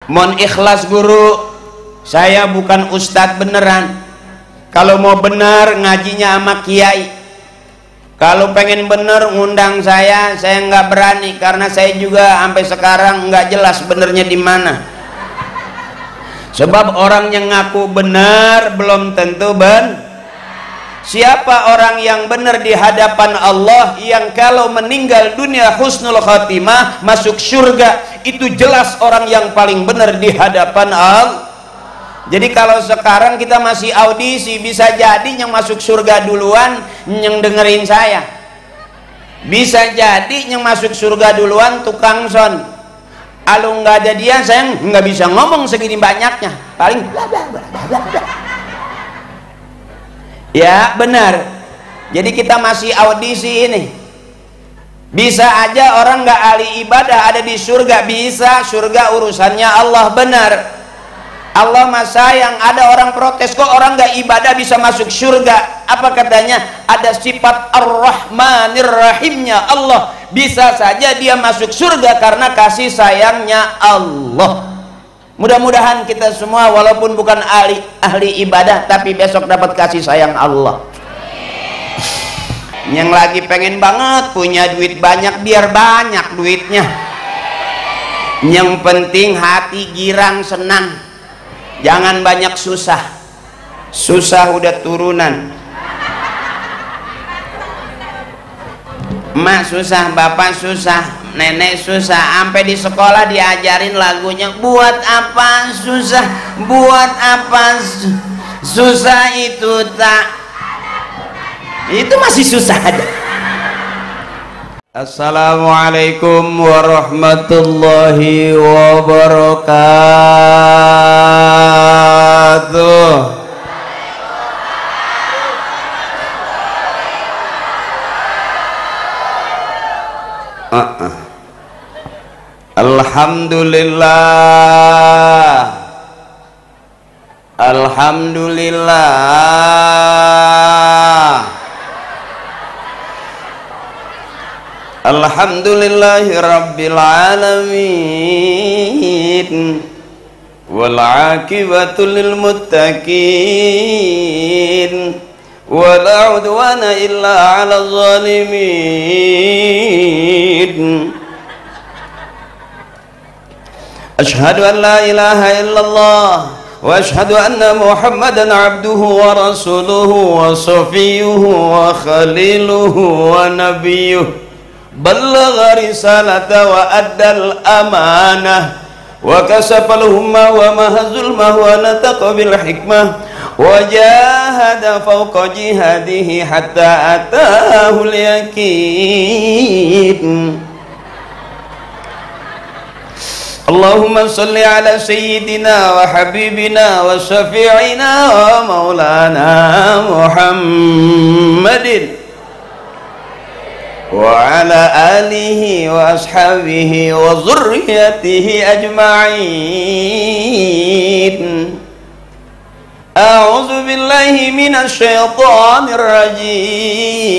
Mohon ikhlas guru, saya bukan ustadz beneran. Kalau mau benar ngajinya sama kiai. Kalau pengen bener ngundang saya nggak berani karena saya juga sampai sekarang nggak jelas benernya di mana. Sebab orang yang ngaku benar belum tentu benar. Siapa orang yang benar di hadapan Allah, yang kalau meninggal dunia husnul khatimah masuk surga, itu jelas orang yang paling benar di hadapan Allah. Jadi kalau sekarang kita masih audisi, bisa jadi yang masuk surga duluan yang dengerin saya, bisa jadi yang masuk surga duluan tukang son. Kalau nggak ada dia, saya nggak bisa ngomong segini banyaknya, paling bla bla bla bla bla. Ya benar. Jadi kita masih audisi ini. Bisa aja orang nggak ahli ibadah ada di surga, bisa surga urusannya Allah, benar. Allah mah sayang, ada orang protes, kok orang nggak ibadah bisa masuk surga? Apa katanya? Ada sifat Ar-Rahmanir Rahimnya Allah, bisa saja dia masuk surga karena kasih sayangnya Allah. Mudah-mudahan kita semua walaupun bukan ahli ibadah tapi besok dapat kasih sayang Allah. Yang lagi pengen banget punya duit banyak, biar banyak duitnya. Yang penting hati girang senang. Jangan banyak susah. Susah udah turunan. Emak susah, bapak susah, nenek susah, sampai di sekolah diajarin lagunya. Buat apa susah, buat apa susah, itu tak, itu masih susah ada. Assalamualaikum warahmatullahi wabarakatuh. Alhamdulillah, alhamdulillah, alhamdulillahi rabbil alamin, wal aqibatu lil muttaqin, wala udwana illa 'alal zalimin. Asyhadu an la ilaha illallah wa asyhadu anna Muhammadan abduhu wa rasuluhu wa safiyuhu wa khaliluhu wa nabiyuhu, ballagha risalata wa addal amanah wa kasafal humma wa mahazul wa nataqa bil hikmah wa jahada fawqa jihadihi hatta atahul yakin. Allahumma salli ala sayyidina wa habibina wa syafi'ina wa maulana Muhammadin wa ala alihi wa ashabihi wa zurriyatihi ajma'in. A'udzu billahi minasy syaithanir rajim.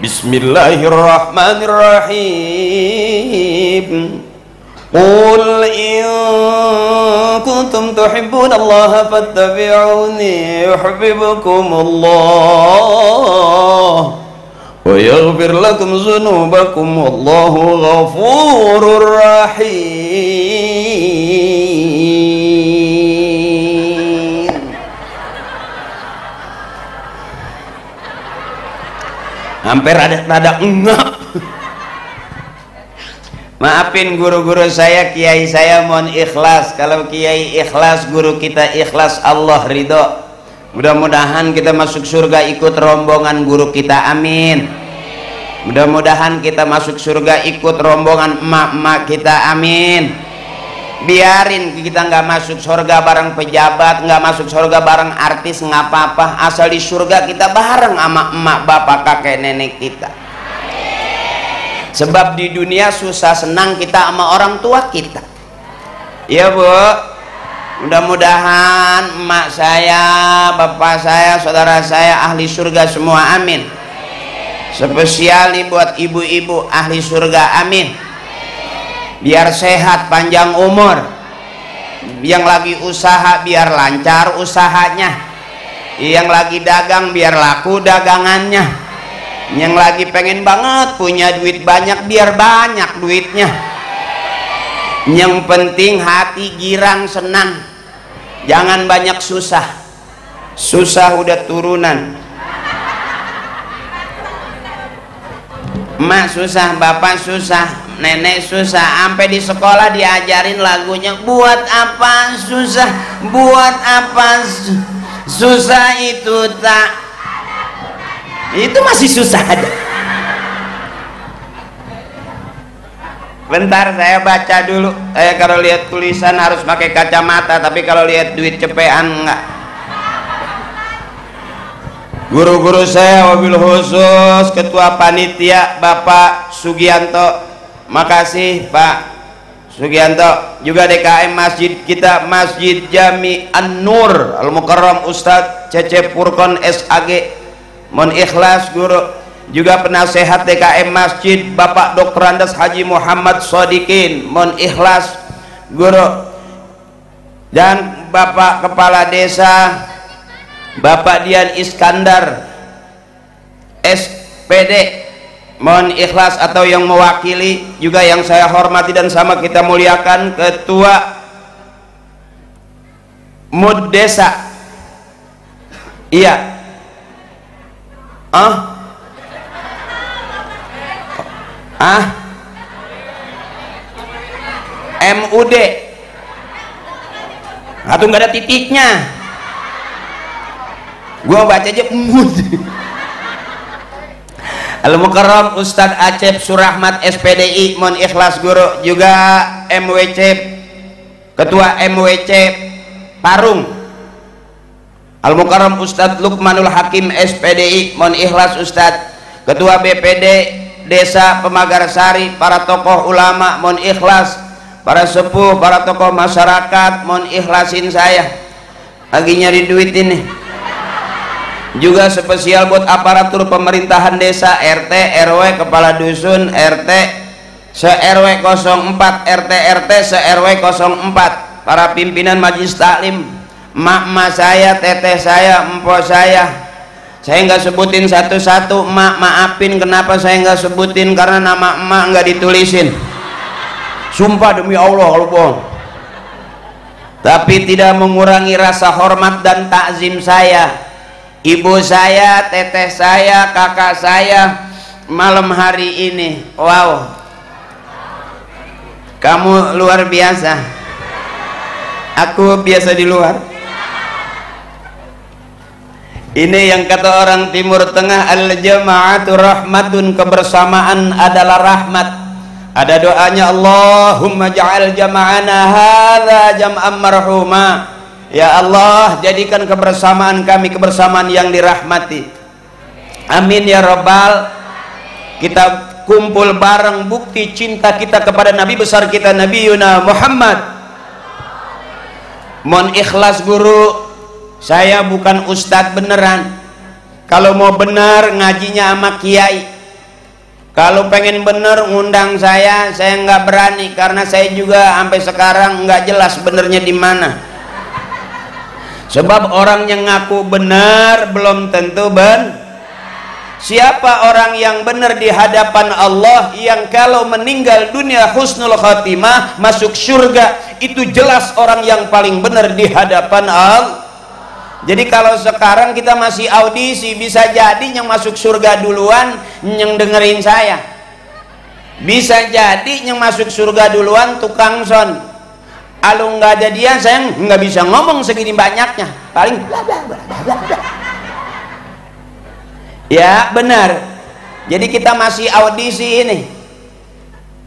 Bismillahirrahmanirrahim. Qul in kuntum tuhibbunallaha fattabi'uni yuhibbukumullah wa yaghfir lakum dzunubakum wallahu ghafurur rahim. Hampir rada engap. Maafin guru-guru saya, kiai saya, mohon ikhlas. Kalau kiai ikhlas, guru kita ikhlas, Allah ridho. Mudah-mudahan kita masuk surga ikut rombongan guru kita, amin. Mudah-mudahan kita masuk surga ikut rombongan emak-emak kita, amin. Biarin kita nggak masuk surga bareng pejabat, nggak masuk surga bareng artis, nggak apa-apa, asal di surga kita bareng sama emak bapak kakek nenek kita. Sebab di dunia susah senang kita sama orang tua kita. Iya bu, mudah-mudahan emak saya, bapak saya, saudara saya ahli surga semua, amin. spesiali buat ibu-ibu ahli surga, amin. Biar sehat panjang umur, yang lagi usaha biar lancar usahanya, yang lagi dagang biar laku dagangannya, yang lagi pengen banget punya duit banyak biar banyak duitnya. Yang penting hati girang senang, jangan banyak susah. Susah udah turunan, emak susah, bapak susah, nenek susah, sampai di sekolah diajarin lagunya, buat apa susah, buat apa susah itu tak, itu masih susah aja. Bentar saya baca dulu. Saya kalau lihat tulisan harus pakai kacamata, tapi kalau lihat duit cepean enggak. Guru-guru saya wabil khusus Ketua Panitia Bapak Sugianto, makasih Pak Sugianto. Juga DKM masjid kita, Masjid Jami An-Nur Al-Mukarram Ustadz Cecep Furkon SAG, mohon ikhlas guru. Juga penasehat DKM Masjid Bapak Dr. Andes Haji Muhammad Sodikin, mohon ikhlas guru. Dan Bapak Kepala Desa Bapak Dian Iskandar SPD, mohon ikhlas, atau yang mewakili juga yang saya hormati dan sama kita muliakan, Ketua MUD Desa, iya MUD atau nggak ada titiknya, gua baca aja MUD. Al-Mukarram Ustadz Acep Surahmat SPDI, mohon ikhlas guru. Juga MWC, Ketua MWC Parung Al-Mukarram Ustadz Lukmanul Hakim SPDI, mohon ikhlas Ustadz. Ketua BPD Desa Pemagarsari, para tokoh ulama mohon ikhlas, para sepuh, para tokoh masyarakat mohon ikhlasin saya, lagi nyari duit ini. Juga spesial buat aparatur pemerintahan desa, RT, RW, kepala dusun, RT se-RW 04, RT, RT se-RW 04, para pimpinan majelis taklim, emak-emak saya, teteh saya, empok saya nggak sebutin satu-satu, emak maafin kenapa saya nggak sebutin, karena nama emak nggak ditulisin, sumpah demi Allah kalau bohong. Tapi tidak mengurangi rasa hormat dan takzim saya, ibu saya, teteh saya, kakak saya malam hari ini. Wow, kamu luar biasa, aku biasa di luar. Ini yang kata orang Timur Tengah, al-jama'atu rahmatun, kebersamaan adalah rahmat. Ada doanya, Allahumma ja'al jama'ana hadza jam'an marhuma, ya Allah jadikan kebersamaan kami kebersamaan yang dirahmati, amin ya rabbal. Kita kumpul bareng bukti cinta kita kepada Nabi besar kita, Nabi Yuna Muhammad. Mohon ikhlas guru, saya bukan ustadz beneran. Kalau mau benar ngajinya sama kiai, kalau pengen bener ngundang saya nggak berani, karena saya juga sampai sekarang nggak jelas benernya di mana. Sebab orang yang ngaku benar belum tentu benar. Siapa orang yang benar di hadapan Allah, yang kalau meninggal dunia husnul khatimah masuk surga, itu jelas orang yang paling benar di hadapan Allah. Jadi kalau sekarang kita masih audisi, bisa jadi yang masuk surga duluan yang dengerin saya, bisa jadi yang masuk surga duluan tukang son. Kalau nggak jadian saya nggak bisa ngomong segini banyaknya, paling bla bla bla bla bla. Ya benar. Jadi kita masih audisi ini.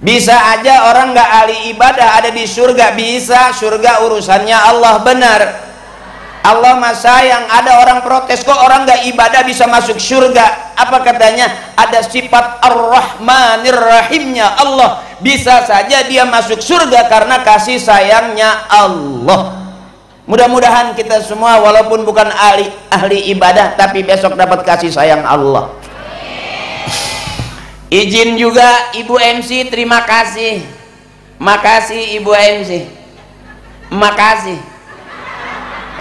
Bisa aja orang nggak ahli ibadah ada di surga, bisa, surga urusannya Allah, benar. Allah mah sayang. Ada orang protes, kok orang nggak ibadah bisa masuk surga? Apa katanya? Ada sifat ar-rahmanir rahimnya Allah, bisa saja dia masuk surga karena kasih sayangnya Allah. Mudah-mudahan kita semua walaupun bukan ahli ibadah tapi besok dapat kasih sayang Allah. Izin juga Ibu MC, terima kasih. Makasih Ibu MC. Makasih.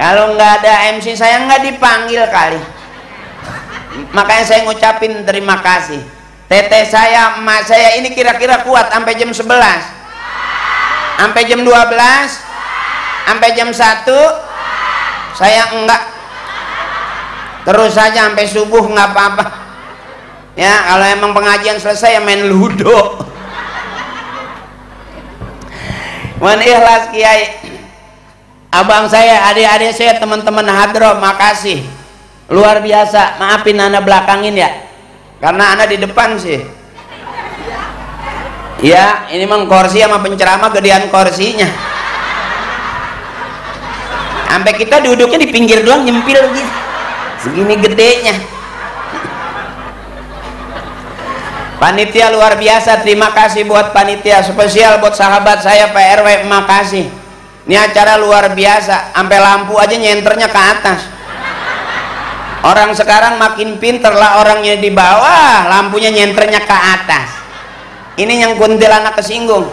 Kalau nggak ada MC saya nggak dipanggil kali. Makanya saya ngucapin terima kasih. Teteh saya, emak saya ini kira-kira kuat sampai jam 11. Sampai jam 12. Sampai jam 1. Saya enggak. Terus saja sampai subuh nggak apa-apa. Ya, kalau emang pengajian selesai ya main ludo. Mohon ikhlas Kiai. Abang saya, adik-adik saya, teman-teman hadroh, makasih. Luar biasa. Maafin anak belakangin ya. Karena anak di depan sih. Ya, ini memang kursi sama penceramah gedean kursinya. Sampai kita duduknya di pinggir doang nyempil gitu. Segini gedenya. Panitia luar biasa, terima kasih buat panitia, spesial buat sahabat saya Pak RW, makasih. Ini acara luar biasa, sampai lampu aja nyenternya ke atas. Orang sekarang makin pinter lah, orangnya di bawah, lampunya nyenternya ke atas. Ini yang kuntilanak kesinggung.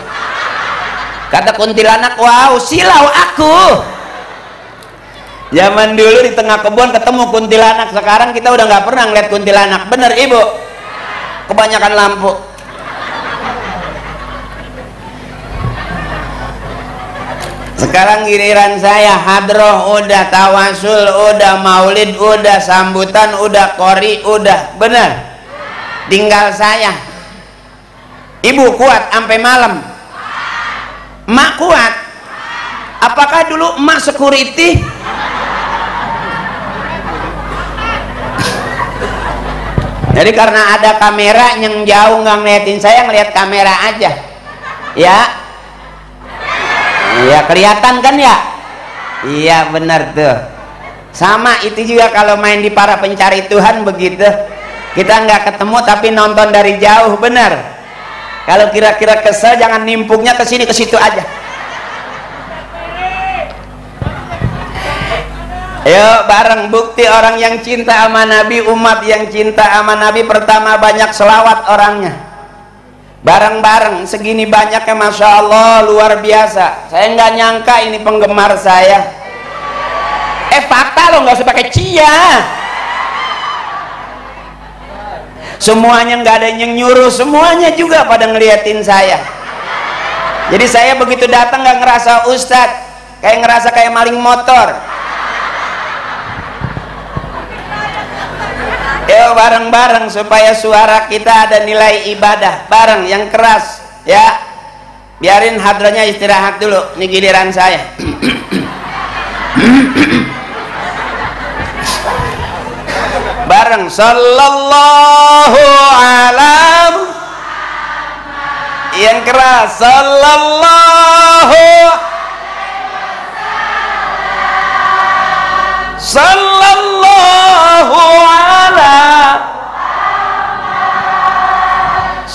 Kata kuntilanak, wow, silau aku. Zaman dulu di tengah kebun ketemu kuntilanak, sekarang kita udah nggak pernah ngeliat kuntilanak. Bener Ibu? Kebanyakan lampu. Sekarang giliran saya, hadroh udah, tawasul udah, maulid udah, sambutan udah, qori udah. Bener? Tinggal saya. Ibu kuat sampai malam? Emak kuat? Apakah dulu emak security? Jadi karena ada kamera yang jauh nggak ngeliatin saya, ngeliat kamera aja. Ya, iya kelihatan kan ya? Iya benar tuh. Sama itu juga kalau main di Para Pencari Tuhan begitu. Kita nggak ketemu tapi nonton dari jauh, benar. Kalau kira-kira kesel jangan nimpuknya ke sini ke situ aja. Ayo bareng bukti orang yang cinta sama Nabi, umat yang cinta sama Nabi, pertama banyak selawat orangnya. Bareng-bareng segini banyaknya, Masya Allah, luar biasa. Saya nggak nyangka ini penggemar saya. Fakta loh, nggak usah pakai cia. Semuanya nggak ada yang nyuruh, semuanya juga pada ngeliatin saya. Jadi saya begitu datang nggak ngerasa ustadz, kayak ngerasa kayak maling motor. Yuk bareng-bareng supaya suara kita ada nilai ibadah. Bareng yang keras ya. Biarin hadranya istirahat dulu. Ini giliran saya. Bareng sallallahu alaihi. Yang keras sallallahu sallallahu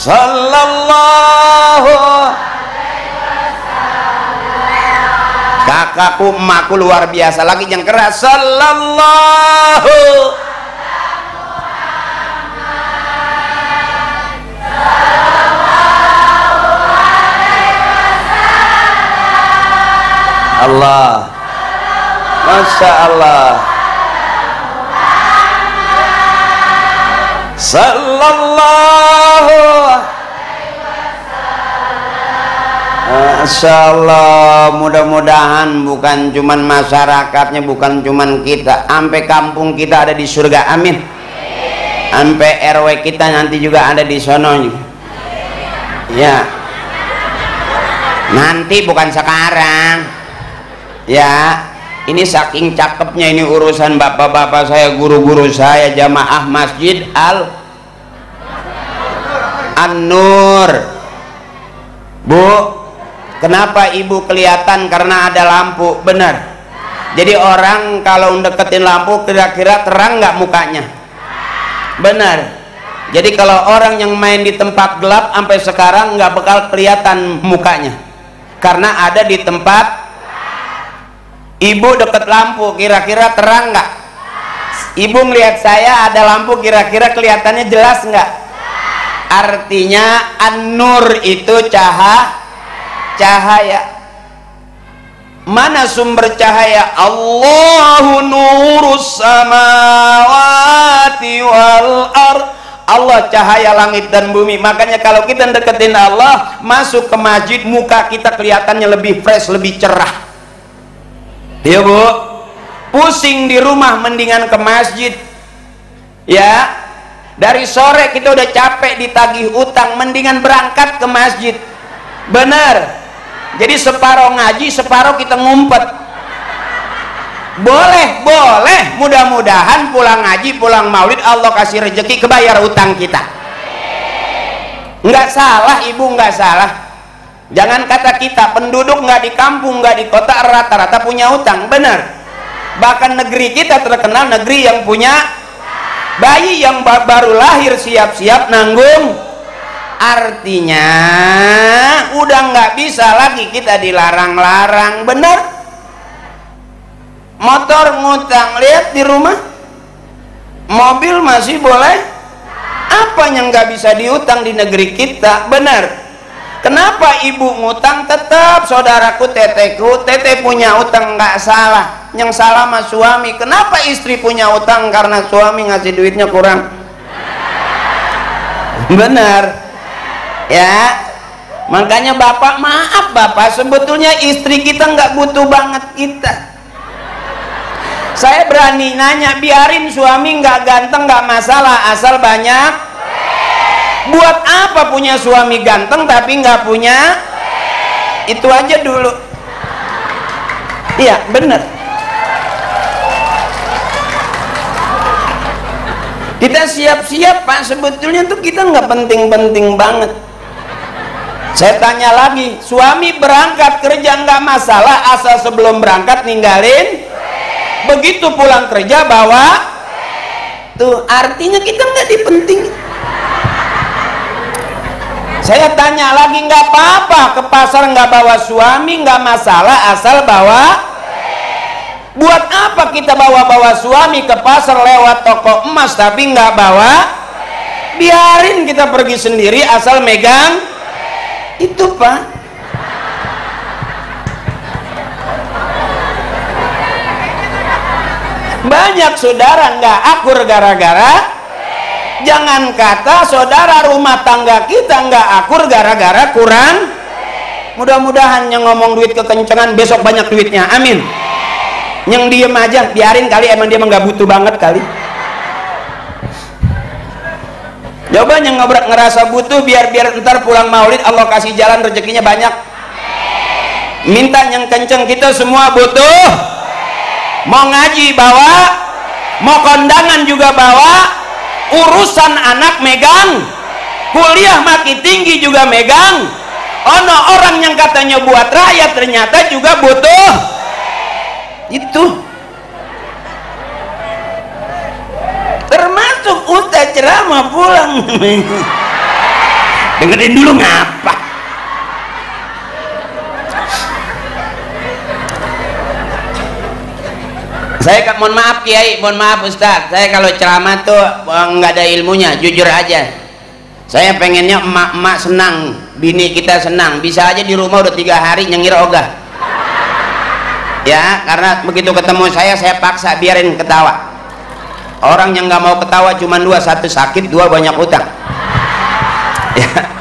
sallallahu. Kakakku emakku luar biasa lagi yang keras sallallahu. Allah, Masya Allah. Sallallahu. Masya Allah, mudah-mudahan bukan cuman masyarakatnya, bukan cuman kita, sampai kampung kita ada di surga, amin. Sampai RW kita nanti juga ada di sono. Ya, nanti bukan sekarang. Ya, ini saking cakepnya ini urusan bapak-bapak saya, guru-guru saya, jamaah Masjid An-Nur. Bu, kenapa ibu kelihatan? Karena ada lampu, benar. Jadi orang kalau deketin lampu kira-kira terang nggak mukanya? Benar. Jadi kalau orang yang main di tempat gelap sampai sekarang nggak bakal kelihatan mukanya, karena ada di tempat. Ibu deket lampu, kira-kira terang nggak? Ibu ngelihat saya ada lampu, kira-kira kelihatannya jelas nggak? Artinya an-nur itu cahaya. Mana sumber cahaya? Allahu nurus samawati wal ard. Allah cahaya langit dan bumi. Makanya kalau kita deketin Allah, masuk ke masjid, muka kita kelihatannya lebih fresh, lebih cerah. Iya bu, pusing di rumah mendingan ke masjid. Ya, dari sore kita udah capek ditagih utang, mendingan berangkat ke masjid. Benar. Jadi separuh ngaji, separuh kita ngumpet. Boleh, mudah-mudahan pulang ngaji, pulang maulid Allah kasih rezeki kebayar utang kita. Nggak salah ibu, nggak salah. Jangan kata kita, penduduk nggak di kampung, nggak di kota, rata-rata punya utang. Benar. Bahkan negeri kita terkenal negeri yang punya bayi yang baru lahir siap-siap nanggung. Artinya udah nggak bisa lagi kita dilarang-larang. Benar. Motor ngutang, lihat di rumah, mobil masih boleh. Apa yang nggak bisa diutang di negeri kita? Benar. Kenapa ibu ngutang? Tetap saudaraku, teteku, tete punya utang, nggak salah. Yang salah mas suami. Kenapa istri punya utang? Karena suami ngasih duitnya kurang. Benar. Ya. Makanya bapak, maaf bapak, sebetulnya istri kita nggak butuh banget kita. Saya berani nanya, biarin suami nggak ganteng nggak masalah, asal banyak. Buat apa punya suami ganteng tapi nggak punya? Itu aja dulu. Iya bener. Kita siap-siap pak, sebetulnya tuh kita nggak penting-penting banget. Saya tanya lagi, suami berangkat kerja nggak masalah, asal sebelum berangkat ninggalin. Begitu pulang kerja bawa tuh, artinya kita nggak dipenting. Saya tanya lagi, nggak apa-apa ke pasar nggak bawa suami, nggak masalah, asal bawa. Buat apa kita bawa suami ke pasar lewat toko emas tapi nggak bawa? Biarin kita pergi sendiri asal megang itu pak. Banyak saudara nggak akur gara-gara. Jangan kata saudara rumah tangga kita nggak akur gara-gara kurang. Mudah-mudahan yang ngomong duit kekencengan besok banyak duitnya, amin. Yang diem aja biarin kali, emang dia nggak butuh banget kali. Coba yang ngerasa butuh, biar ntar pulang maulid Allah kasih jalan rezekinya banyak. Minta yang kenceng, kita semua butuh. Mau ngaji bawa, mau kondangan juga bawa, urusan anak megang, kuliah makin tinggi juga megang. Ono orang yang katanya buat rakyat ternyata juga butuh. Itu termasuk ustaz ceramah pulang. Dengerin dulu ngapa. Saya mohon maaf Kiai, mohon maaf Ustaz, saya kalau ceramah tuh nggak ada ilmunya, jujur aja. Saya pengennya emak-emak senang, bini kita senang. Bisa aja di rumah udah 3 hari nyengir ogah. Ya, karena begitu ketemu saya paksa biarin ketawa. Orang yang nggak mau ketawa cuma 2, 1 sakit, 2 banyak utang. Ya,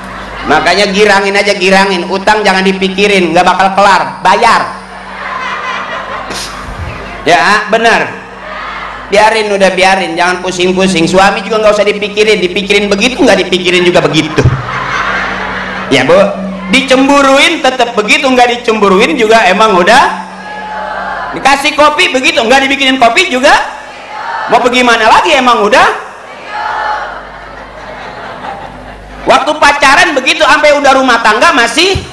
makanya girangin aja, girangin. Utang jangan dipikirin, nggak bakal kelar, bayar. Ya benar, biarin, udah biarin, jangan pusing-pusing. Suami juga nggak usah dipikirin begitu, nggak dipikirin juga begitu. Ya bu, dicemburuin tetap begitu, nggak dicemburuin juga emang udah. Dikasih kopi begitu, nggak dibikinin kopi juga. Mau bagaimana lagi, emang udah. Waktu pacaran begitu, sampai udah rumah tangga masih,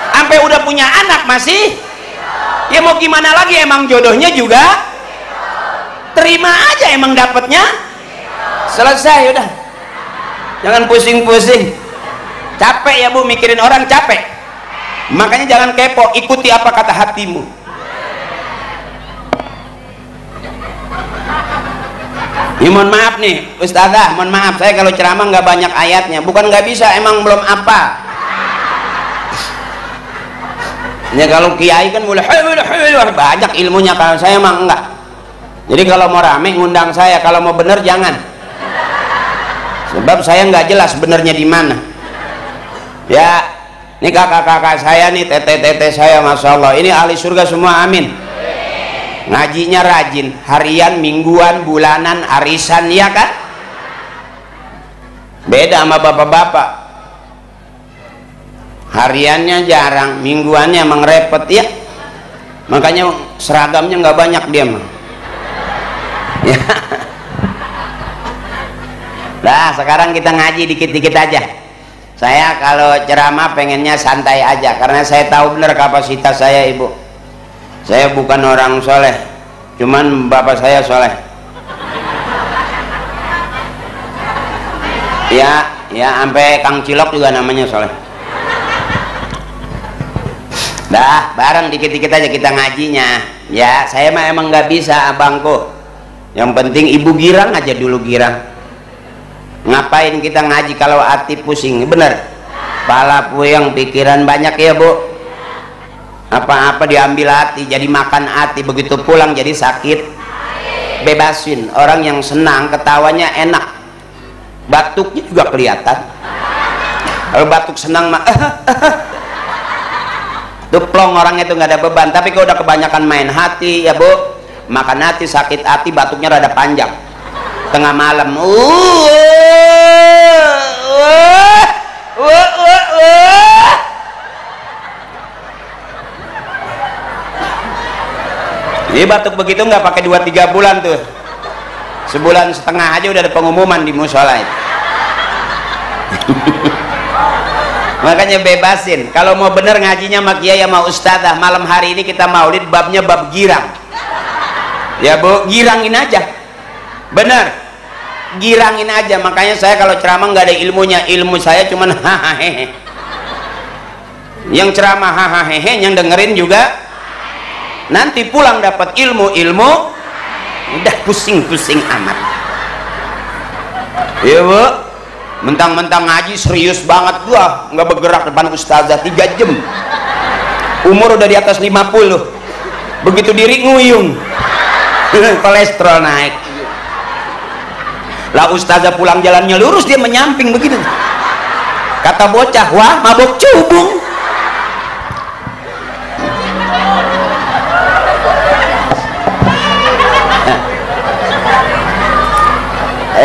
sampai udah punya anak masih. Ya mau gimana lagi, emang jodohnya juga. Terima aja, emang dapetnya. Selesai udah. Jangan pusing-pusing. Capek ya bu, mikirin orang capek. Makanya jangan kepo, ikuti apa kata hatimu. Ya, mohon maaf nih Ustazah, mohon maaf saya kalau ceramah nggak banyak ayatnya, bukan nggak bisa, emang belum apa. Ya kalau kiai kan boleh banyak ilmunya, kalau saya emang enggak. Jadi kalau mau rame ngundang saya, kalau mau bener jangan. Sebab saya nggak jelas benernya di mana. Ya, ini kakak-kakak saya nih, tete-tete saya, masya Allah, ini ahli surga semua, amin. Ngajinya rajin, harian, mingguan, bulanan, arisan, ya kan? Beda sama bapak-bapak, hariannya jarang, mingguannya emang repot ya, makanya seragamnya nggak banyak dia mah ya. Nah sekarang kita ngaji dikit-dikit aja. Saya kalau ceramah pengennya santai aja, karena saya tahu benar kapasitas saya, ibu. Saya bukan orang soleh, cuman bapak saya soleh. Ya sampai Kang Cilok juga namanya soleh. Dah bareng dikit-dikit aja kita ngajinya. Ya saya mah emang nggak bisa abangku. Yang penting ibu girang aja dulu, girang. Ngapain kita ngaji kalau hati pusing? Bener, kepala puyeng, pikiran banyak ya bu. Apa-apa diambil hati, jadi makan hati, begitu pulang jadi sakit. Bebasin, orang yang senang ketawanya enak, batuknya juga kelihatan. Kalau batuk senang mah tuh plong, orangnya tuh nggak ada beban. Tapi kalau udah kebanyakan main hati ya bu, makan hati, sakit hati, batuknya rada panjang tengah malam. Jadi batuk begitu nggak pakai 2-3 bulan tuh, sebulan setengah aja udah ada pengumuman di musola itu. Makanya bebasin, kalau mau bener ngajinya sama kiai sama ustadzah. Malam hari ini kita maulid, babnya bab girang ya bu, girangin aja, bener, girangin aja. Makanya saya kalau ceramah nggak ada ilmunya, ilmu saya cuman hahaha. Yang ceramah hahaha, yang dengerin juga nanti pulang dapat ilmu udah pusing-pusing amat ya bu. Mentang-mentang ngaji serius banget, gua nggak bergerak depan ustazah 3 jam, umur udah di atas 50, begitu diri nguyung. Kolesterol naik lah. Ustazah pulang jalannya lurus, dia menyamping begitu, kata bocah, wah mabok cubung.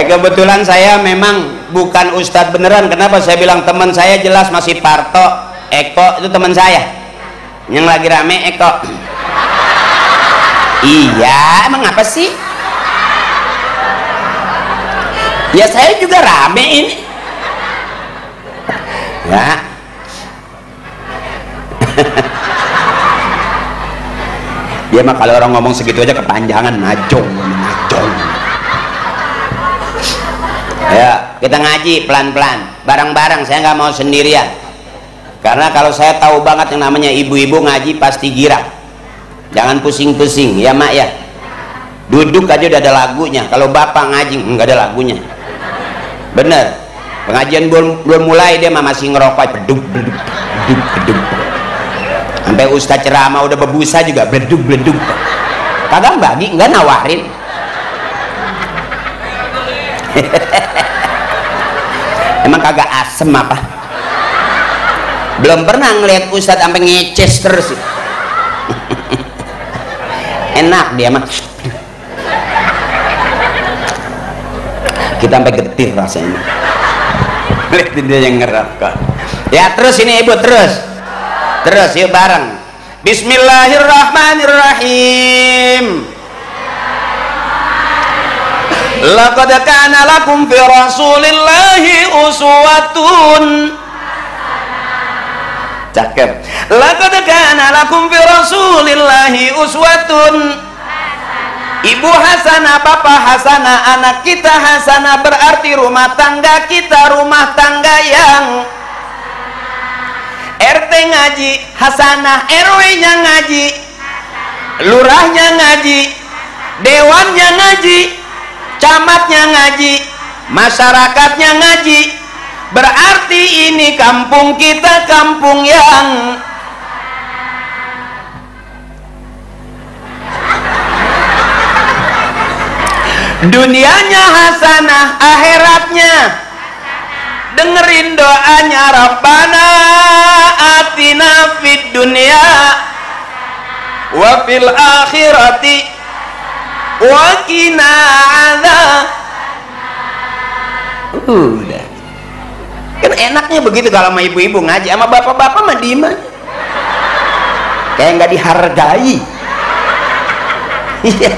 Kebetulan saya memang bukan ustadz beneran. Kenapa saya bilang teman saya? Jelas masih Parto, Eko itu teman saya yang lagi rame. Eko iya, emang apa sih ya, saya juga rame ini ya. Dia mah kalau orang ngomong segitu aja kepanjangan, najong. Ya kita ngaji pelan-pelan, bareng-bareng. Saya nggak mau sendirian, karena kalau saya tahu banget yang namanya ibu-ibu ngaji pasti girang. Jangan pusing-pusing ya mak ya, duduk aja udah ada lagunya. Kalau bapak ngaji nggak ada lagunya, bener. Pengajian belum mulai dia masih ngerokok, beduk. Sampai ustaz ceramah udah berbusa juga beduk. Kagak bagi, nggak nawarin. Emang kagak asem apa? Belum pernah ngeliat ustadz sampai ngeces terus. Enak dia mah, kita sampai getir rasanya. Lihat dia yang ngerokok ya. Terus ini ibu, terus yuk bareng. Bismillahirrahmanirrahim. Laqad kana lakum fi rasulillahi uswatun. Cakep. Laqad kana lakum fi rasulillahi uswatun. Ibu hasanah, bapak hasanah, anak kita hasanah, berarti rumah tangga kita rumah tangga yang RT ngaji hasanah, RW-nya ngaji, lurahnya ngaji, dewannya ngaji, camatnya ngaji, masyarakatnya ngaji, berarti ini kampung kita kampung yang dunianya hasanah, akhiratnya dengerin doanya, Rabbana atina fid dunya wa fil akhirati wa qina adzab. Udah kan enaknya begitu kalau sama ibu-ibu ngaji, sama bapak-bapak mah diem aja kayak nggak dihargai. Iya,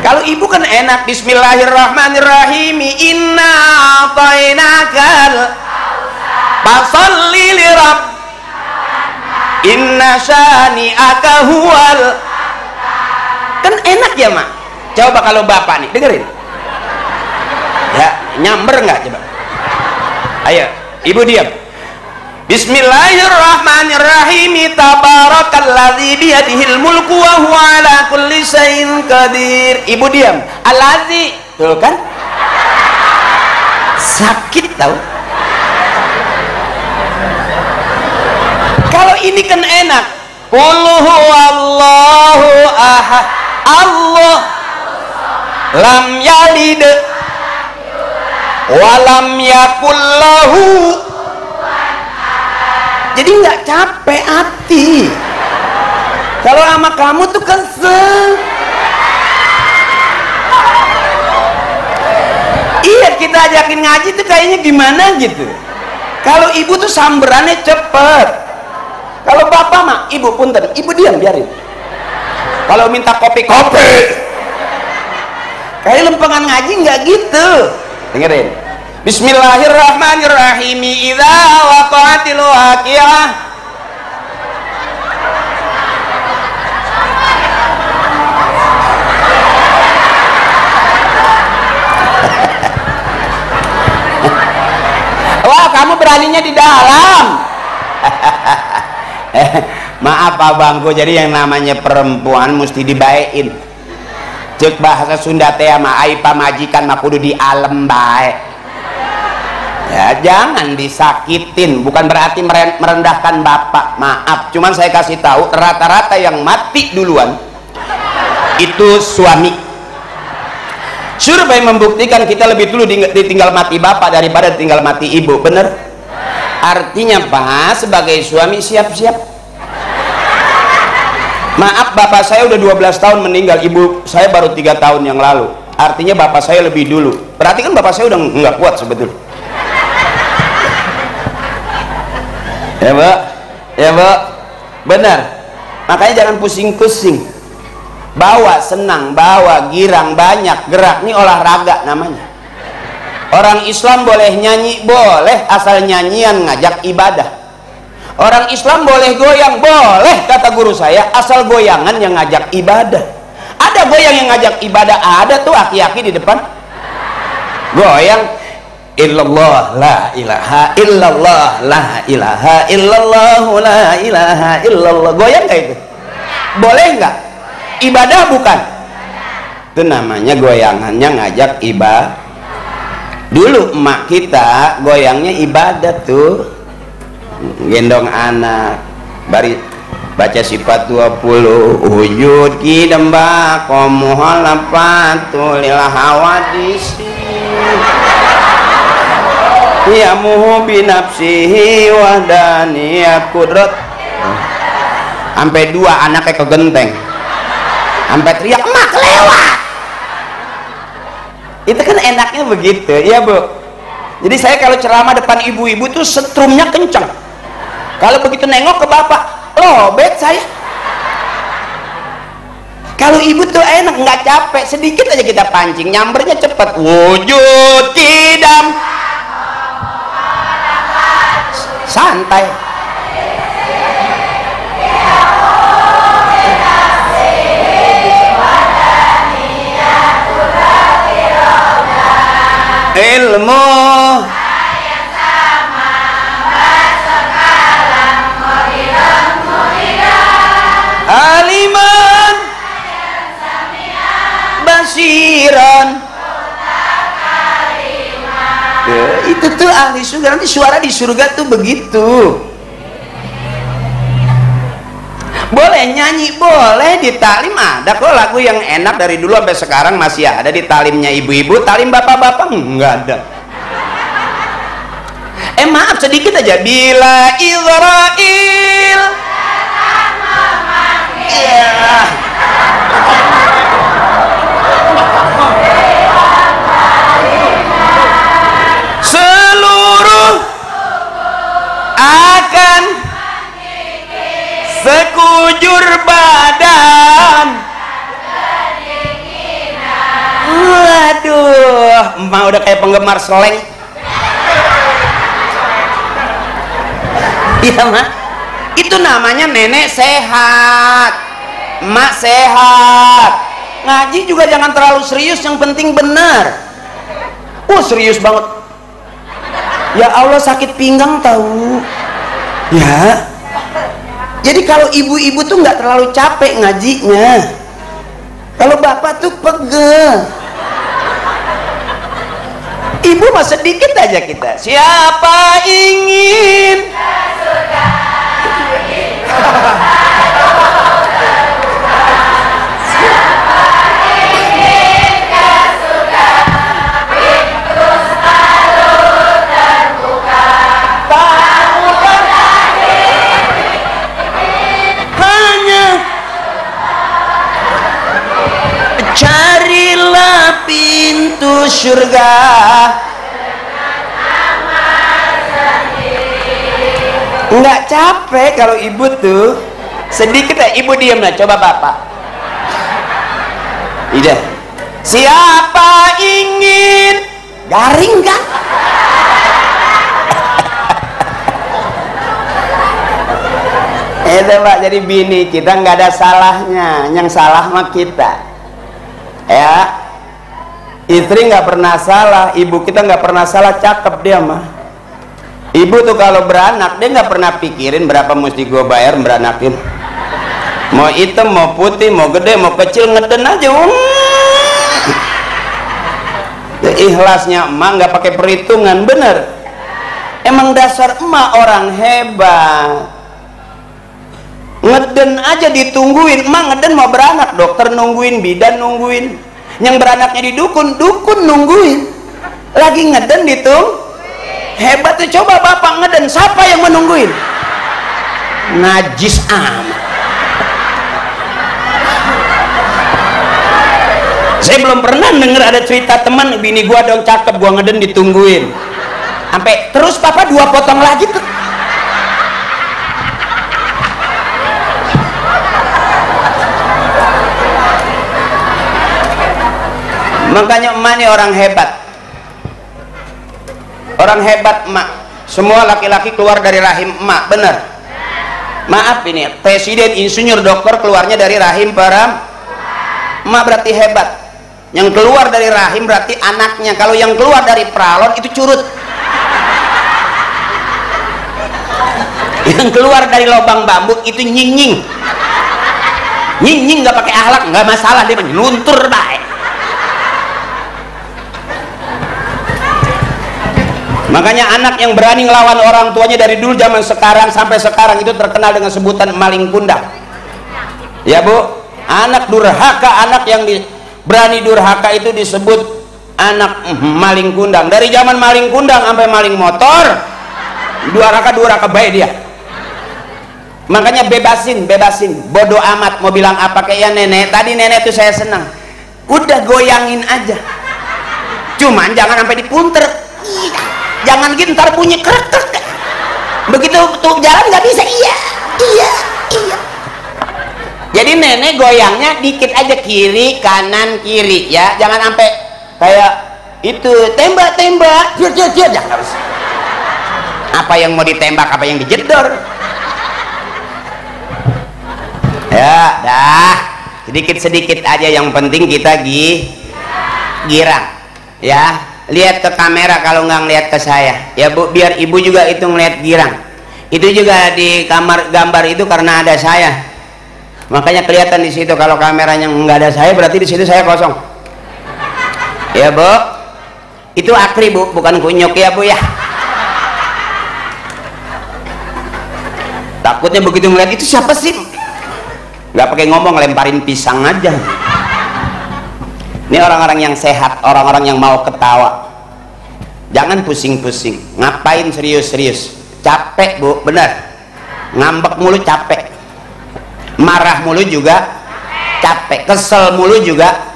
kalau ibu kan enak, bismillahirrahmanirrahim, inna a'tainakal fasalli lirabb inna syani'aka huwal. Kan enak ya mak. Coba kalau bapak nih dengerin ya, nyamber nggak coba? Ayo ibu diam. Bismillahirrahmanirrahim, tabarakalladzi biyadihil mulku wa huwa ala kulli syai'in qadir. Ibu diam. Alladzi, tuh kan sakit tahu. Kalau ini kan enak, qul huwallahu ahad, Allah lam yalid wa lam yakul lahu. Jadi nggak capek hati. Kalau sama kamu tuh kesel. Iya, kita ajakin ngaji tuh kayaknya gimana gitu. Kalau ibu tuh samberannya cepet. Kalau bapak mah, ibu punten, ibu diam biarin. Kalau minta kopi. Kayak lempengan ngaji nggak gitu. Dengerin. Bismillahirrahmanirrahim, idza waqa'atil waqi'ah. Wah, kamu beraninya di dalam. Maaf abangku, jadi yang namanya perempuan mesti dibaikin. Cek bahasa Sunda teh mah ai pamajikan mah kudu di alem bae. Ya, jangan disakitin, bukan berarti merendahkan bapak, maaf, cuman saya kasih tahu rata-rata yang mati duluan itu suami. Survei membuktikan kita lebih dulu ditinggal mati bapak daripada ditinggal mati ibu, bener? Artinya Pak, sebagai suami siap-siap. Maaf, bapak saya udah 12 tahun meninggal, ibu saya baru 3 tahun yang lalu, artinya bapak saya lebih dulu, berarti kan bapak saya udah nggak kuat sebetulnya. Ya Mbak, ya Mbak, benar. Makanya jangan pusing-pusing. Bawa senang, bawa girang, banyak gerak. Ini olahraga namanya. Orang Islam boleh nyanyi, boleh, asal nyanyian ngajak ibadah. Orang Islam boleh goyang, boleh, kata guru saya, asal goyangan yang ngajak ibadah. Ada goyang yang ngajak ibadah, ada tuh aki-aki di depan goyang. Illallah la ilaha illallah, la ilaha illallah, la ilaha illallah. Goyang nggak itu? Boleh nggak? Ibadah bukan? Itu namanya goyangannya ngajak ibadah. Dulu emak kita goyangnya ibadah tuh, gendong anak, bari baca sifat 20, wujud kidamba komuhalapatul lil hawadisi ya muhu binafsihi wahdaniyat kudrat. Sampai 2 anaknya kegenteng, sampai teriak emak kelewat. Itu kan enaknya begitu ya Bu. Jadi saya kalau ceramah depan ibu-ibu tuh setrumnya kencang. Kalau begitu nengok ke bapak lobet saya. Kalau ibu tuh enak, nggak capek, sedikit aja kita pancing, nyambernya cepet. Wujud kidam santai. Ilmu aliman basiran Itu ahli surga. Nanti suara di surga tuh begitu. Boleh nyanyi, boleh di talim, ada kok lagu yang enak dari dulu sampai sekarang masih ada di talimnya ibu-ibu. Talim bapak-bapak enggak ada. Maaf sedikit aja. Bila Israel seluruh akan sekujur badan. Waduh, emak udah kayak penggemar seleng. Iya mak, itu namanya nenek sehat, emak sehat. Ngaji juga jangan terlalu serius, yang penting benar. Serius banget. Ya Allah, sakit pinggang tahu. Ya. Jadi kalau ibu-ibu tuh nggak terlalu capek ngajinya. Kalau bapak tuh pegel. Ibu mah sedikit aja kita. Siapa ingin carilah pintu surga. Nggak capek kalau ibu tuh sedikit ya. Ibu diam lah, coba bapak. Iya. Siapa ingin garing kan? Itu pak, jadi bini kita nggak ada salahnya, yang salah mah kita. Ya, istri nggak pernah salah, ibu kita nggak pernah salah, cakep dia mah. Ibu tuh kalau beranak dia nggak pernah pikirin berapa mesti gue bayar beranakin. Mau hitam, mau putih, mau gede, mau kecil, ngeden aja. Ikhlasnya emak nggak pakai perhitungan, bener. Emang dasar emak orang hebat. Ngeden aja ditungguin. Emak ngeden mau beranak, dokter nungguin, bidan nungguin. Yang beranaknya di dukun, dukun nungguin. Lagi ngeden ditung. Hebat tuh. Coba bapak ngeden, siapa yang menungguin? Najis amat. Saya belum pernah denger ada cerita teman bini gua dong cakep, gua ngeden ditungguin. Sampai terus papa 2 potong lagi tuh. Makanya emak ini orang hebat. Orang hebat emak. Semua laki-laki keluar dari rahim emak, bener. Maaf ini, presiden, insinyur, dokter keluarnya dari rahim para emak, berarti hebat. Yang keluar dari rahim berarti anaknya. Kalau yang keluar dari pralon itu curut. Yang keluar dari lubang bambu itu nying-nying. Nying-nying nggak pakai akhlak, nggak masalah, dia luntur baik. Makanya anak yang berani ngelawan orang tuanya dari dulu zaman sekarang sampai sekarang itu terkenal dengan sebutan maling kundang. Ya bu, anak durhaka, anak yang berani durhaka itu disebut anak maling kundang. Dari zaman maling kundang sampai maling motor, 2 raka baik dia. Makanya bebasin, bodoh amat mau bilang apa. Kayak ya nenek tadi, nenek tuh saya senang, udah goyangin aja, cuman jangan sampai dipunter. Jangan gitu, ntar bunyi krek. Begitu tuh jalan nggak bisa. Iya. Jadi nenek goyangnya dikit aja, kiri kanan kiri ya. Jangan sampai kayak itu tembak. Jangan harus. Apa yang mau ditembak, apa yang dijedor. Ya, dah. Sedikit aja, yang penting kita girang. Ya. Lihat ke kamera kalau nggak ngeliat ke saya ya bu, biar ibu juga itu ngeliat girang. Itu juga di kamar gambar itu karena ada saya, makanya kelihatan di situ. Kalau kameranya nggak ada saya berarti di situ saya kosong ya bu. Itu akri bu, bukan kunyuk ya bu ya. Takutnya begitu ngeliat itu siapa sih, nggak pakai ngomong, lemparin pisang aja. Ini orang-orang yang sehat, orang-orang yang mau ketawa. Jangan pusing-pusing. Ngapain serius-serius? Capek bu, benar. Ngambek mulu capek. Marah mulu juga capek. Kesel mulu juga.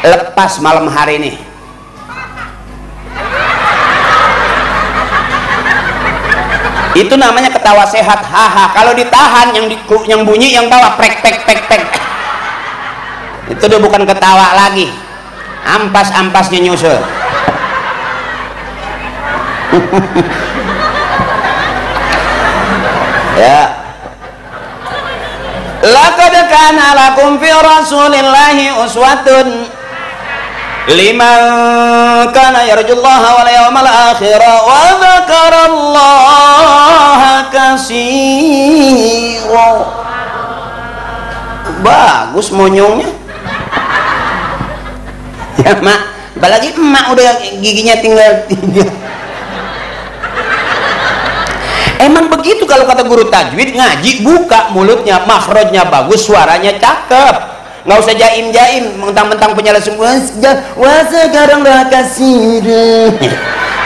Lepas malam hari ini. Itu namanya ketawa sehat. Haha. Kalau ditahan yang bunyi yang bawah prek pek pek pek. Itu udah bukan ketawa lagi. Ampas-ampasnya nyusul. Ya. Laqad kana lakum fi rasulillahi uswatun liman kana yarjullaha wal yawmal akhir wa dzakarallaha katsira. Bagus monyongnya. Ya mak, apalagi emak udah giginya tinggal 3. Emang begitu kalau kata guru tajwid, ngaji buka mulutnya, makhrajnya bagus, suaranya cakep, nggak usah jaim-jaim mentang-mentang punya langsung wah sekarang lah kasih.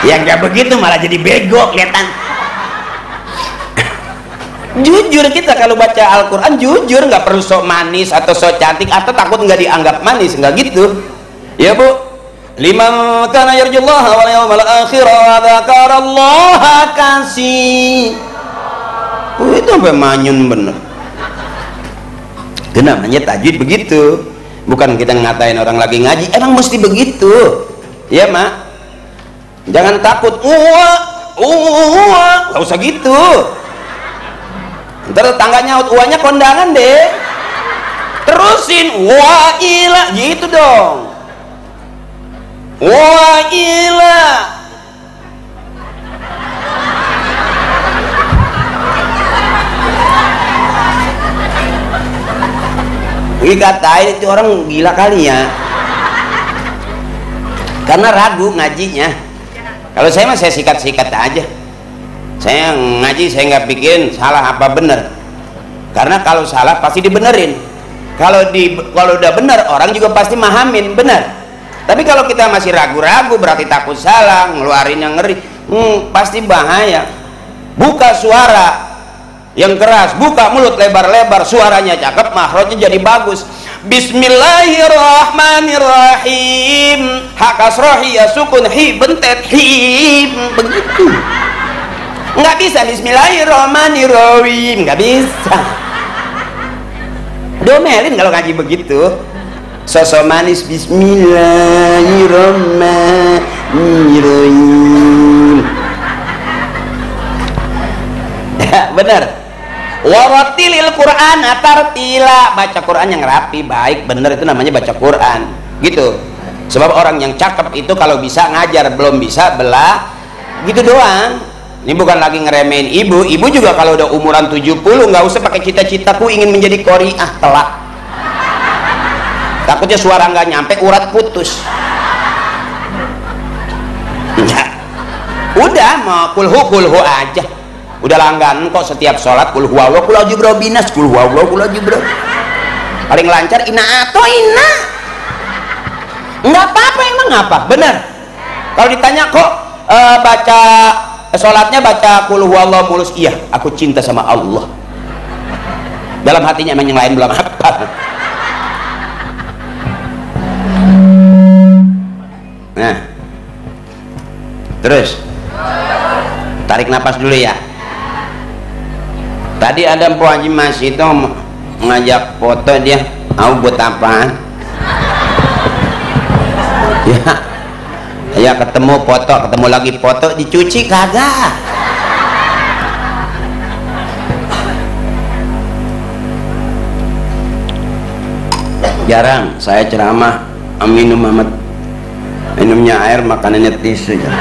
Ya nggak begitu, malah jadi bego kelihatan. Jujur kita kalau baca Al-Quran jujur, nggak perlu sok manis atau sok cantik atau takut nggak dianggap manis, nggak gitu ya bu. Liman kana yarjullaha wal yawmal akhir wa dzakarallaha katsira. Itu apa manyun bener. Itu namanya tajwid begitu. Bukan kita ngatain orang lagi ngaji, emang mesti begitu. Ya, Mak. Jangan takut. Enggak usah gitu. Ntar tangga nyaut uanya kondangan deh. Terusin wa ila gitu dong. Wa ila. Ini katain itu orang gila kali ya, karena ragu ngajinya. Kalau saya mah saya sikat-sikat aja. Saya ngaji saya nggak bikin salah apa bener, karena kalau salah pasti dibenerin. Kalau udah bener orang juga pasti mahamin bener. Tapi kalau kita masih ragu-ragu berarti takut salah, ngeluarin yang ngeri, pasti bahaya. Buka suara yang keras, buka mulut lebar-lebar, suaranya cakep, makhrajnya jadi bagus. Bismillahirrahmanirrahim. Ha kasrah ya sukun, hi bentet, hi begitu. Nggak bisa bismillahirrahmanirrahim, nggak bisa. Domelin kalau ngaji begitu. Sosok manis bismillahirrahmanirrahim. Ya, benar. Waratilil Qur'an tartila, baca Quran yang rapi, baik, bener, itu namanya baca Quran gitu. Sebab orang yang cakep itu kalau bisa ngajar, belum bisa belah gitu doang. Ini bukan lagi ngeremehin ibu juga kalau udah umuran 70 nggak usah pakai cita-citaku ingin menjadi qori'ah, telak. Takutnya suara nggak nyampe, urat putus. Ya. Udah mau kulhu aja. Udah langganan kok setiap sholat kul huwallahu kul a'udzu binas kul huwallahu kul a'udzu. Paling lancar ina atau ina. Nggak apa-apa, emang apa? Bener. Kalau ditanya kok baca sholatnya baca kul huwallahu mulus, iya, aku cinta sama Allah. Dalam hatinya emang yang lain belum apa. Nah, terus tarik napas dulu ya. Tadi ada Mpok Haji Mas itu ngajak foto, dia mau buat apaan? Ya ketemu foto, ketemu lagi foto, dicuci kagak? Jarang saya ceramah minum amat, minumnya air, makanannya tisu ya.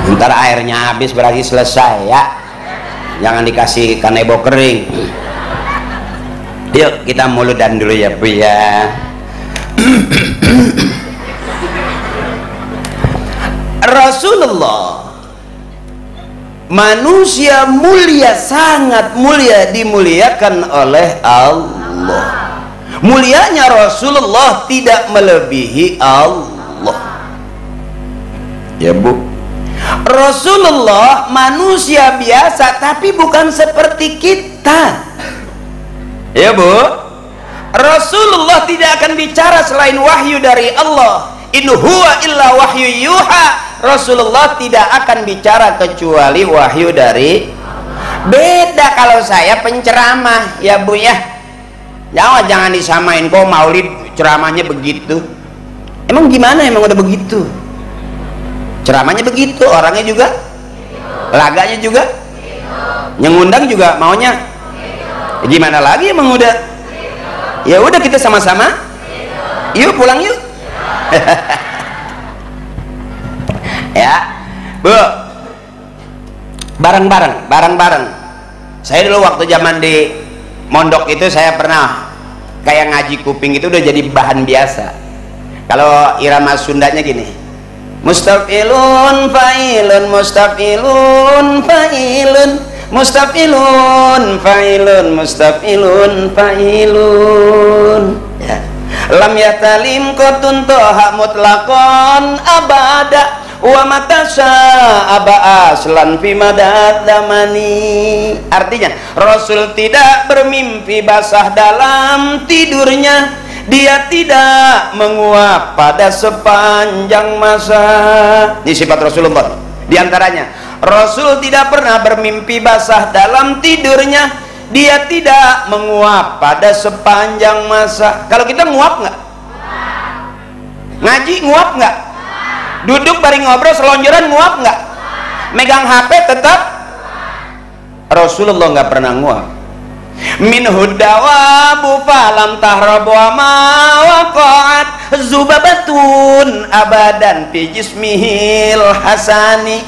Ntar airnya habis berarti selesai ya, jangan dikasih kanebo kering. Yuk kita muludan dulu ya Bu ya. Rasulullah manusia mulia, sangat mulia, dimuliakan oleh Allah. Mulianya Rasulullah tidak melebihi Allah. Ya Bu, Rasulullah manusia biasa tapi bukan seperti kita. Ya Bu, Rasulullah tidak akan bicara selain wahyu dari Allah. In huwa illa wahyu yuha. Rasulullah tidak akan bicara kecuali wahyu dari. Beda kalau saya penceramah ya Bu ya. Jangan disamain kok maulid ceramahnya begitu. Emang gimana, emang udah begitu? Ceramahnya begitu, orangnya juga, laganya juga, yang ngundang juga maunya. Gimana lagi emang udah? Ya udah kita sama-sama. Yuk pulang yuk. Ya Bu, bareng-bareng. Saya dulu waktu zaman di mondok itu saya pernah kayak ngaji kuping itu udah jadi bahan biasa. Kalau irama Sundanya gini, mustafilun fa'ilun, mustafilun fa'ilun, mustafilun fa'ilun, mustafilun fa'ilun. Ya. Lam yatalim kotun toha mutlakon abada wa matasya aba aslan fi madad damani. Artinya Rasul tidak bermimpi basah dalam tidurnya, dia tidak menguap pada sepanjang masa. Ini sifat Rasulullah. Di antaranya Rasul tidak pernah bermimpi basah dalam tidurnya, dia tidak menguap pada sepanjang masa. Kalau kita nguap nggak? Ngaji nguap nggak? Duduk bareng ngobrol selonjoran nguap nggak? Megang HP tetap? Rasulullah nggak pernah nguap. Min hudawabu falam tahrabu ma waqa'at zubabatun abadan fi jismihil hasani.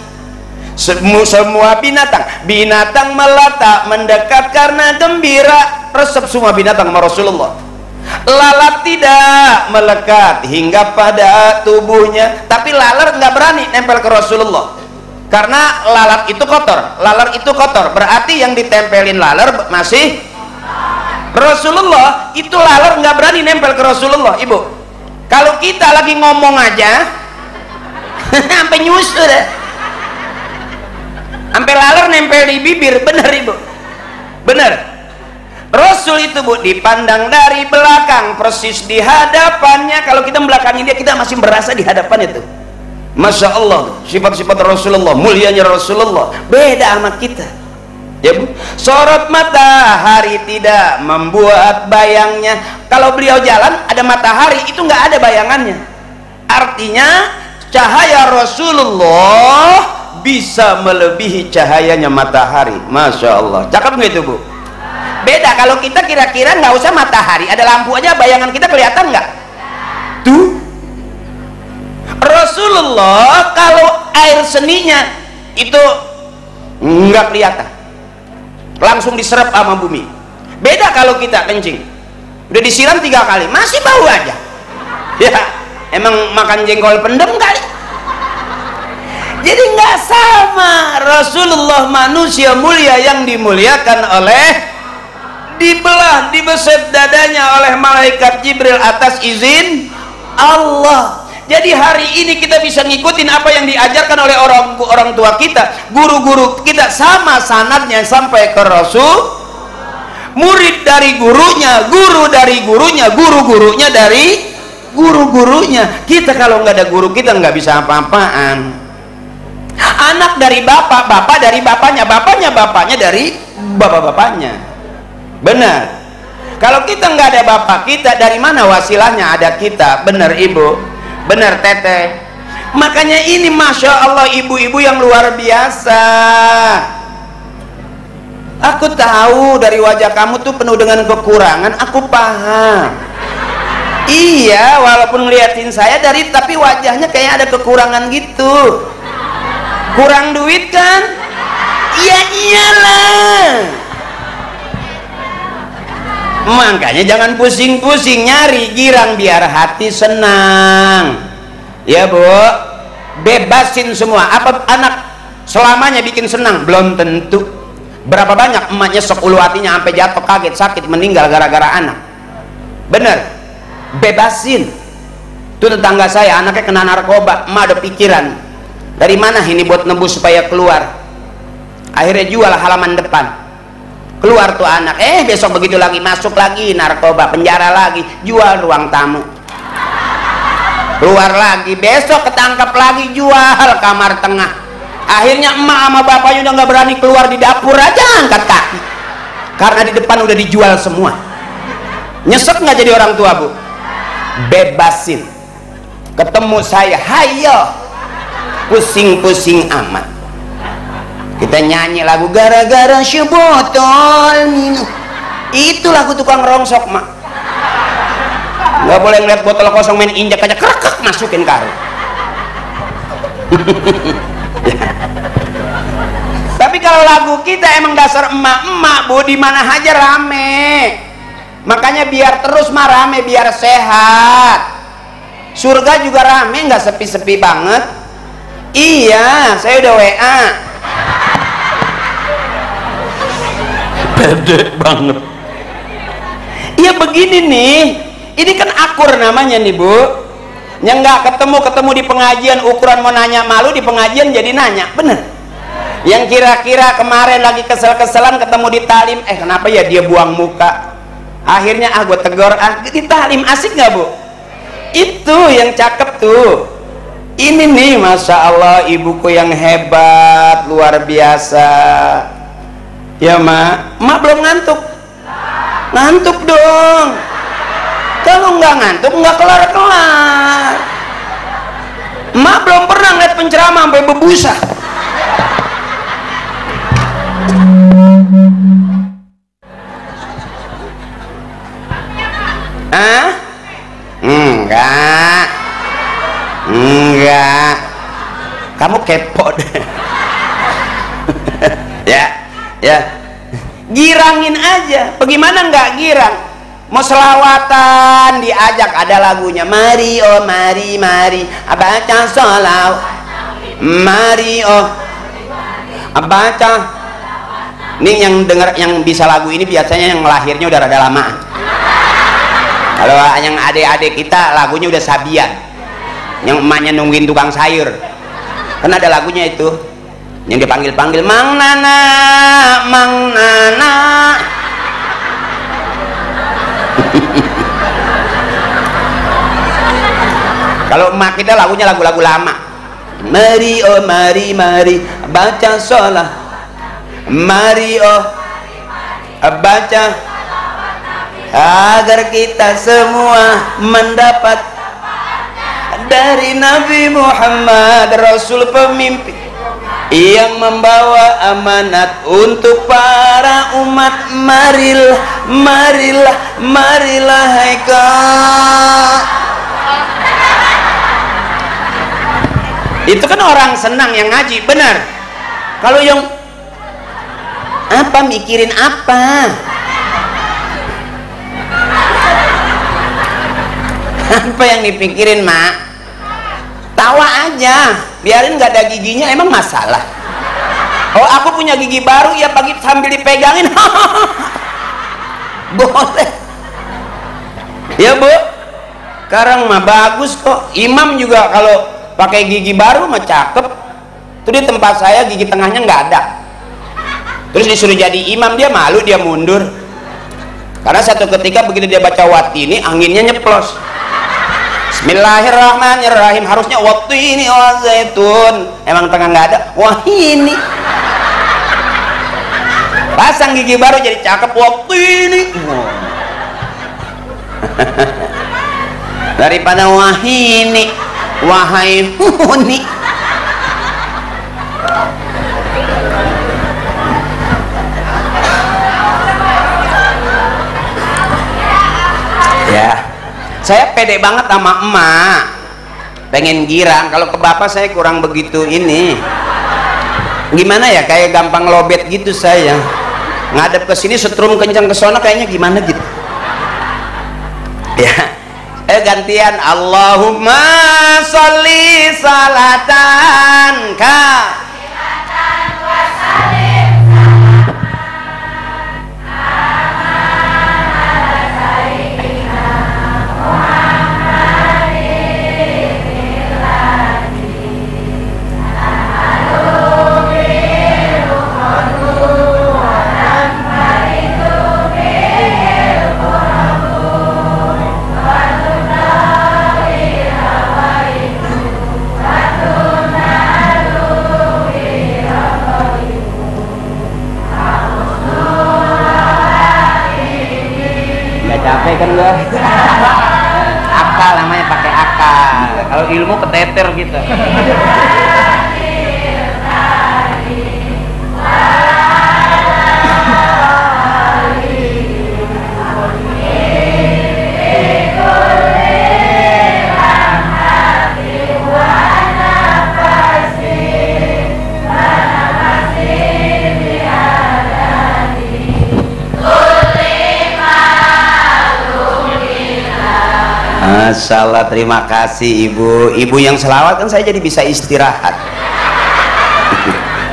Semua binatang melata mendekat karena gembira. Resep semua binatang sama Rasulullah. Lalat tidak melekat hingga pada tubuhnya, tapi lalat nggak berani nempel ke Rasulullah karena lalat itu kotor. Lalat itu kotor berarti yang ditempelin lalat masih Rasulullah. Itu lalat nggak berani nempel ke Rasulullah. Ibu, kalau kita lagi ngomong aja sampai nyusul deh, sampai lalat nempel di bibir. Bener Ibu, bener. Rasul itu Bu dipandang dari belakang, persis di hadapannya. Kalau kita membelakangi dia, kita masih merasa di hadapan itu. Masya Allah, sifat-sifat Rasulullah, mulianya Rasulullah beda sama kita. Ya Bu, sorot matahari tidak membuat bayangnya. Kalau beliau jalan ada matahari, itu nggak ada bayangannya. Artinya cahaya Rasulullah bisa melebihi cahayanya matahari. Masya Allah, cakep nggak itu Bu? Beda kalau kita kira-kira nggak usah matahari, ada lampu aja bayangan kita kelihatan nggak? Tuh Rasulullah kalau air seninya itu nggak kelihatan, langsung diserap sama bumi. Beda kalau kita kencing, udah disiram 3 kali masih bau aja. Ya emang makan jengkol pendem kali. Jadi nggak sama. Rasulullah manusia mulia yang dimuliakan oleh, dibelah, dibeset dadanya oleh malaikat Jibril atas izin Allah. Jadi hari ini kita bisa ngikutin apa yang diajarkan oleh orang tua kita, guru-guru kita, sama sanadnya sampai ke Rasul. Murid dari gurunya, guru dari gurunya, guru-gurunya dari guru-gurunya. Kita kalau nggak ada guru kita nggak bisa apa-apaan. Anak dari bapak, bapak dari bapaknya, bapaknya dari bapak-bapaknya. Benar. Kalau kita nggak ada bapak kita, dari mana wasilahnya ada kita? Benar Ibu, benar Teteh. Makanya ini Masya Allah ibu-ibu yang luar biasa. Aku tahu dari wajah kamu tuh penuh dengan kekurangan, aku paham. Iya, walaupun ngeliatin saya dari, tapi wajahnya kayak ada kekurangan gitu. Kurang duit kan? Iya iyalah. Makanya jangan pusing-pusing nyari girang biar hati senang. Ya Bu, bebasin semua. Apa anak selamanya bikin senang? Belum tentu. Berapa banyak emaknya sepuluh hatinya sampai jatuh kaget sakit meninggal gara-gara anak. Bener, bebasin. Itu tetangga saya anaknya kena narkoba, emak ada pikiran dari mana ini buat nebus supaya keluar. Akhirnya jual halaman depan, keluar tuh anak. Besok begitu lagi masuk lagi narkoba, penjara lagi, jual ruang tamu, keluar lagi, besok ketangkap lagi, jual kamar tengah. Akhirnya emak sama bapaknya udah nggak berani keluar, di dapur aja angkat kaki karena di depan udah dijual semua. Nyesek nggak jadi orang tua, Bu? Bebasin. Ketemu saya, hayo, pusing-pusing amat. Kita nyanyi lagu gara-gara syebotol minum. Itu lagu tukang rongsok, mak. Nggak boleh ngeliat botol kosong main injak aja, kerekek masukin karung. Tapi kalau lagu kita emang dasar emak-emak, Bu, di mana aja rame. Makanya biar terus mah rame, biar sehat. Surga juga rame, nggak sepi-sepi banget. Iya, saya udah WA. Pede banget. Iya begini nih, ini kan akur namanya nih, Bu. Yang nggak ketemu di pengajian, ukuran mau nanya malu, di pengajian jadi nanya, bener. Yang kira-kira kemarin lagi kesel-keselan ketemu di talim, kenapa ya dia buang muka? Akhirnya gue tegur, di talim asik nggak, Bu? Itu yang cakep tuh. Ini nih, masya Allah, ibuku yang hebat, luar biasa. Ya, mak belum ngantuk? Ngantuk dong. Kalau nggak ngantuk nggak kelar-kelar. Mak belum pernah ngeliat penceramah sampai bebusa. Enggak. Kamu kepo deh. ya. Girangin aja. Bagaimana nggak girang? Mau selawatan diajak, ada lagunya. Mari oh mari baca sholawat. Mari oh baca. Ini yang dengar, yang bisa lagu ini biasanya yang lahirnya udah rada lama. Kalau yang adik-adik kita lagunya udah sabian, yang emaknya nungguin tukang sayur, kan ada lagunya itu yang dipanggil-panggil, Mang Nana, Mang Nana. Kalau emak kita lagunya lagu-lagu lama. Mari oh mari baca sholat. Mari oh baca, agar kita semua mendapat dari Nabi Muhammad, Rasul pemimpin yang membawa amanat untuk para umat. Marilah hai kau. Itu kan orang senang yang ngaji, benar. Kalau yang apa, mikirin apa? Apa yang dipikirin, mak? Tawa aja, biarin nggak ada giginya, emang masalah. Oh, aku punya gigi baru ya, pagi sambil dipegangin. Boleh ya, Bu. Sekarang mah bagus kok. Imam juga kalau pakai gigi baru mah cakep. Tuh di tempat saya gigi tengahnya nggak ada, terus disuruh jadi imam, dia malu, dia mundur. Karena satu ketika begitu dia baca watini, anginnya nyeplos. Bismillahirrahmanirrahim, harusnya watini wa zaitun, emang tengah nggak ada, wah ini pasang gigi baru jadi cakep, watini. Daripada wahini, wahai huni. Ya, saya pede banget sama emak, pengen girang. Kalau ke bapak saya kurang begitu ini. Gimana ya, kayak gampang lobet gitu saya. Ngadep ke sini setrum kencang, ke sono kayaknya gimana gitu. Ya, gantian. Allahumma sholli salatan ka Masalah, terima kasih ibu yang selawat kan saya jadi bisa istirahat.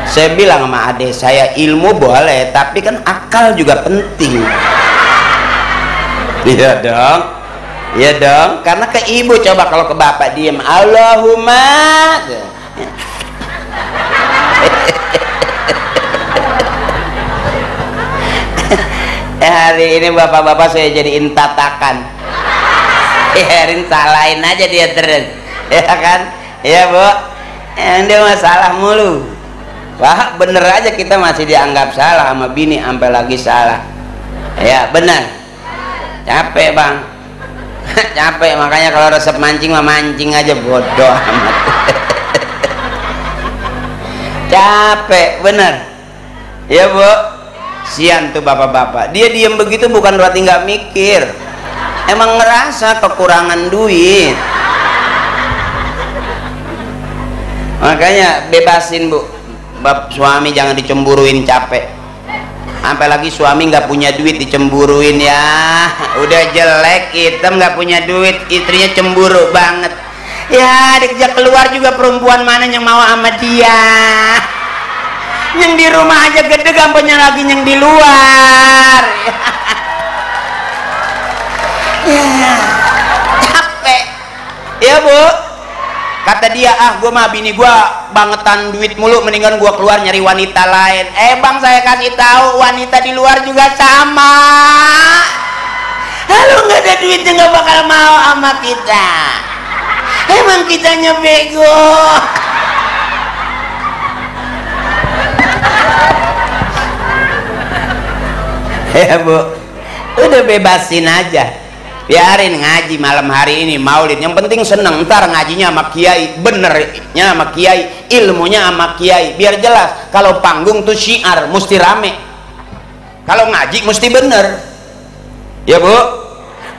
Saya bilang sama adik saya, ilmu boleh tapi kan akal juga penting. Iya dong, iya dong, karena ke ibu coba, kalau ke bapak diem Allahumma. Hari ini bapak-bapak saya jadiin tatakan. Biarin salahin aja dia terus, ya kan? Ya bu, yang dia masalah mulu. Wah bener aja kita masih dianggap salah sama bini, sampai lagi salah. Ya bener. Capek bang, capek, makanya kalau resep mancing mah mancing aja, bodoh amat. Capek bener. Ya bu, sian tuh bapak-bapak. Dia diem begitu bukan berarti nggak mikir. Emang ngerasa kekurangan duit, makanya bebasin bu, suami jangan dicemburuin, capek. Sampai lagi suami nggak punya duit dicemburuin, ya udah jelek hitam nggak punya duit, istrinya cemburu banget. Ya diajak keluar juga perempuan mana yang mau sama dia, yang di rumah aja gede gampangnya lagi yang di luar. Ya, capek ya bu. Kata dia, gue mah bini gue bangetan duit mulu, mendingan gue keluar nyari wanita lain. Bang saya kasih tahu, wanita di luar juga sama. Lu nggak ada duitnya nggak bakal mau sama kita. Emang kitanya bego. Ya bu, udah bebasin aja. Biarin ngaji malam hari ini maulid, yang penting seneng. Ntar ngajinya sama kiai, benernya sama kiai, ilmunya sama kiai, biar jelas. Kalau panggung tuh syiar mesti rame, kalau ngaji mesti bener ya bu.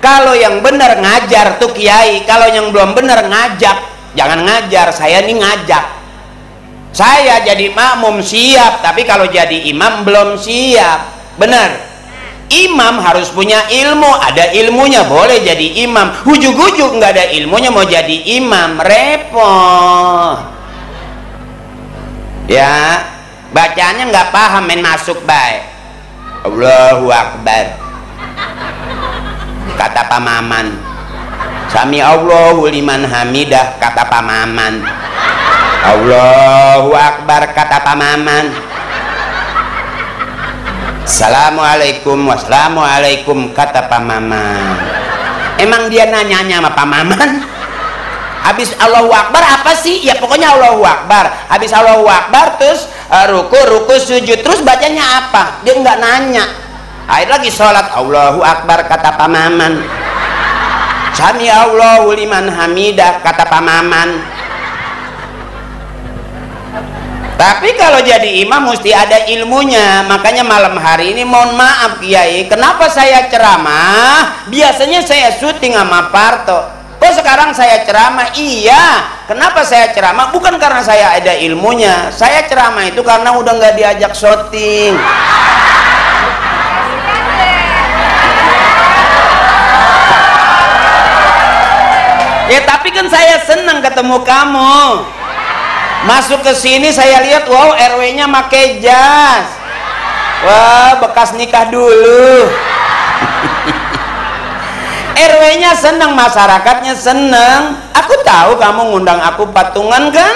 Kalau yang bener ngajar tuh kiai, kalau yang belum bener ngajak. Jangan ngajar, saya nih ngajak. Saya jadi makmum siap, tapi kalau jadi imam belum siap. Bener, imam harus punya ilmu, ada ilmunya boleh jadi imam. Ujug-ujug nggak ada ilmunya mau jadi imam, repot. Ya, bacanya nggak paham, main masuk baik. Allahu Akbar, kata Pak Maman. Sami Allahu liman hamidah, kata Pak Maman. Allahu Akbar, kata Pak Maman. Assalamualaikum, wassalamualaikum, kata Pak Maman. Emang dia nanyanya sama Pak Maman? Habis Allahu Akbar apa sih? Ya pokoknya Allahu Akbar. Habis Allahu Akbar terus ruku sujud, terus bacanya apa? Dia nggak nanya. Akhir lagi sholat, Allahu Akbar, kata Pak Maman. Sami Allahu liman hamidah, kata Pak Maman. Tapi kalau jadi imam mesti ada ilmunya. Makanya malam hari ini mohon maaf kiai, kenapa saya ceramah? Biasanya saya syuting sama Parto. Kok sekarang saya ceramah? Iya, kenapa saya ceramah? Bukan karena saya ada ilmunya. Saya ceramah itu karena udah nggak diajak syuting. Ya tapi kan saya senang ketemu kamu. Masuk ke sini saya lihat, wow, RW-nya make jas. Wah, bekas nikah dulu. RW-nya seneng, masyarakatnya seneng. Aku tahu kamu ngundang aku patungan kan?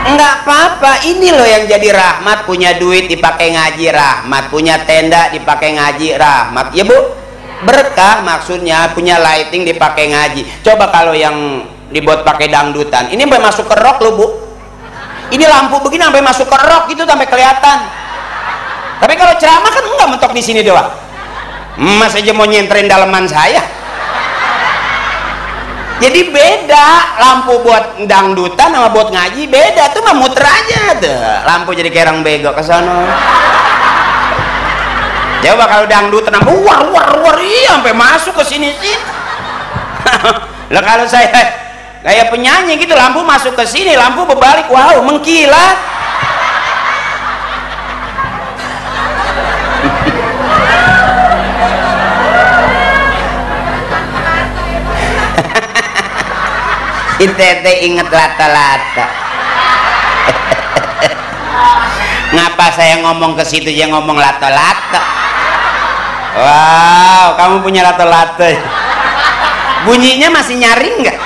Enggak apa-apa, ini loh yang jadi rahmat. Punya duit dipakai ngaji, rahmat. Punya tenda dipakai ngaji, rahmat. Ya bu, berkah maksudnya. Punya lighting dipakai ngaji. Coba kalau yang dibuat pakai dangdutan, ini masuk ke rock loh bu. Ini lampu begini sampai masuk ke rok gitu sampai kelihatan. Tapi kalau ceramah kan enggak, mentok di sini doang. Mas aja mau nyenterin daleman saya. Jadi beda lampu buat dangdutan sama buat ngaji beda tuh, mah muter aja tuh. Lampu jadi kayak orang bego ke sono. Coba kalau dangdutan war iya sampai masuk ke sini sih. Lah kalau saya kayak penyanyi gitu, lampu masuk ke sini, lampu berbalik, wow, mengkilat. Itete inget lata-lata. Ngapa saya ngomong ke situ ya ngomong lata-lata? Wow, kamu punya lato-lato. Bunyinya masih nyaring nggak?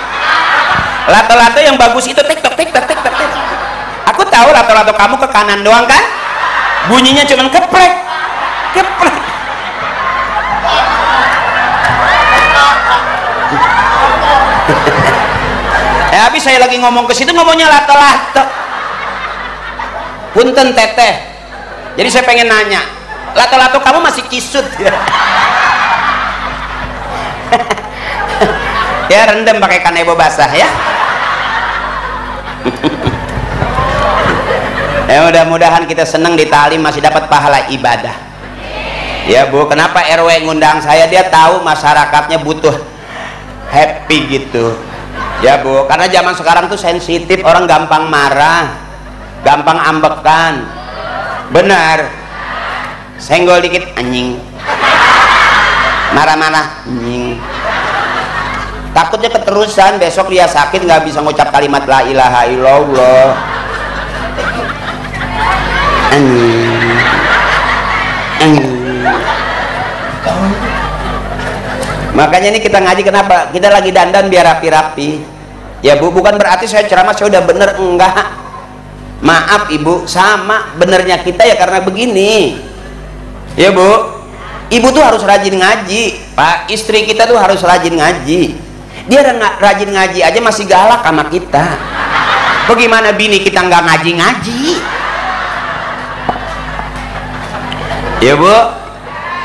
Lato-lato yang bagus itu tik-tok tik-tok tik-tok. Aku tahu lato-lato kamu ke kanan doang kan? Bunyinya cuman keprek, keprek. Habis saya lagi ngomong ke situ ngomongnya lato-lato. Punten teteh. Jadi saya pengen nanya, lato-lato kamu masih kisut ya? Ya rendam pakai kanebo basah ya. Ya mudah-mudahan kita senang di talim, masih dapat pahala ibadah. Ya Bu, kenapa RW ngundang saya? Dia tahu masyarakatnya butuh happy gitu. Ya Bu, karena zaman sekarang tuh sensitif, orang gampang marah, gampang ambekan. Benar. Senggol dikit anjing. Marah-marah anjing. Takutnya keterusan, besok dia sakit nggak bisa ngucap kalimat la ilaha illallah. Anjing. Anjing. Makanya ini kita ngaji kenapa? Kita lagi dandan biar rapi-rapi. Ya Bu, bukan berarti saya ceramah saya udah bener, enggak. Maaf Ibu, sama benernya kita ya karena begini. Ya Bu, Ibu tuh harus rajin ngaji. Pak, istri kita tuh harus rajin ngaji. Dia rajin ngaji aja masih galak sama kita. Bagaimana bini kita nggak ngaji-ngaji? Ya Bu,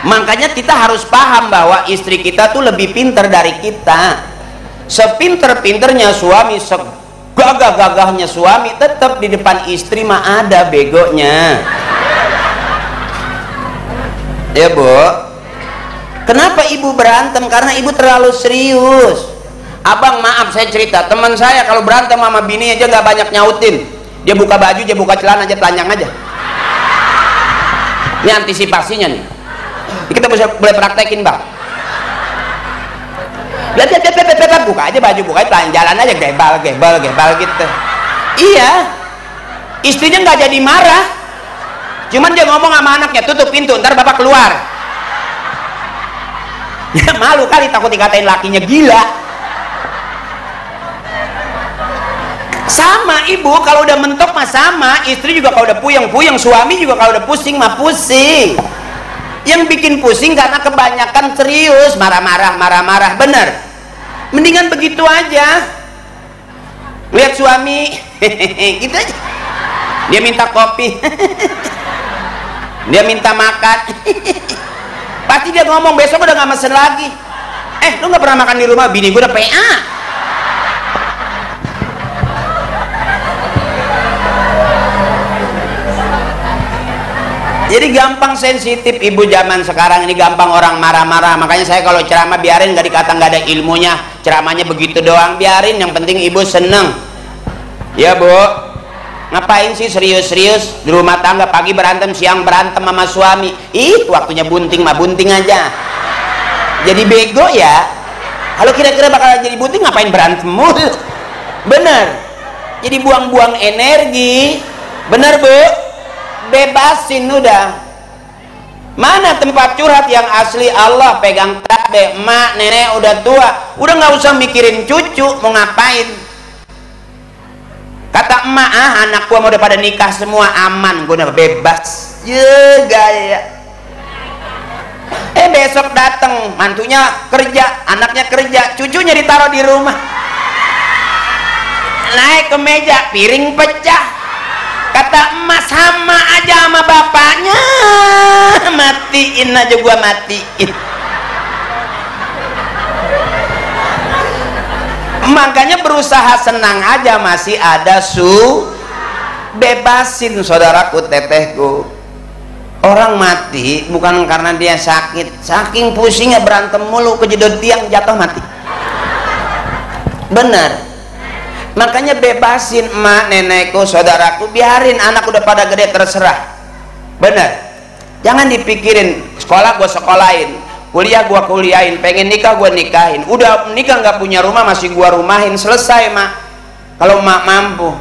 makanya kita harus paham bahwa istri kita tuh lebih pintar dari kita. Sepinter-pinternya suami, segagah-gagahnya suami, tetap di depan istri mah ada begonya. Ya Bu, kenapa ibu berantem? Karena ibu terlalu serius. Abang maaf saya cerita, teman saya kalau berantem sama bini aja nggak banyak nyautin. Dia buka baju, dia buka celana aja, telanjang aja. Ini antisipasinya nih. Kita boleh praktekin Bang. Lihat, buka aja baju, buka aja, jalan aja, gebal gitu. Iya, istrinya nggak jadi marah, cuman dia ngomong sama anaknya, tutup pintu, ntar bapak keluar. Ya malu kali, takut dikatain lakinya gila. Sama ibu kalau udah mentok mah sama, istri juga kalau udah puyeng, suami juga kalau udah pusing mah pusing. Yang bikin pusing karena kebanyakan serius, marah-marah, bener. Mendingan begitu aja. Lihat suami, gitu aja. Dia minta kopi, dia minta makan, pasti dia ngomong besok udah nggak mesen lagi. Lu nggak pernah makan di rumah? Bini gue udah PA. Jadi gampang sensitif ibu zaman sekarang ini, gampang orang marah-marah. Makanya saya kalau ceramah biarin, nggak dikata nggak ada ilmunya, ceramahnya begitu doang, biarin, yang penting ibu seneng. Ya Bu, ngapain sih serius-serius di rumah tangga, pagi berantem, siang berantem sama suami. Waktunya bunting mah bunting aja. Jadi bego ya. Kalau kira-kira bakal jadi bunting ngapain berantem mulu? Bener. Jadi buang-buang energi. Bener Bu? Bebasin udah. Mana tempat curhat yang asli? Allah pegang tasbih. Emak, nenek udah tua, udah nggak usah mikirin cucu mau ngapain. Kata emak, anak gua mau udah pada nikah semua, aman, gua udah bebas. Gaya. Besok dateng mantunya kerja, anaknya kerja, cucunya ditaruh di rumah, naik ke meja, piring pecah. kata emas sama aja sama bapaknya, matiin aja gua, matiin. Makanya berusaha senang aja masih ada bebasin saudaraku, tetehku. Orang mati bukan karena dia sakit, saking pusingnya berantem mulu kejedot tiang jatuh mati. Benar. Makanya bebasin emak, nenekku, saudaraku, biarin anak udah pada gede terserah. Benar. Jangan dipikirin sekolah gua sekolahin, kuliah gua kuliahin, pengen nikah gua nikahin. Udah nikah nggak punya rumah masih gua rumahin, selesai mak. Kalau mak mampu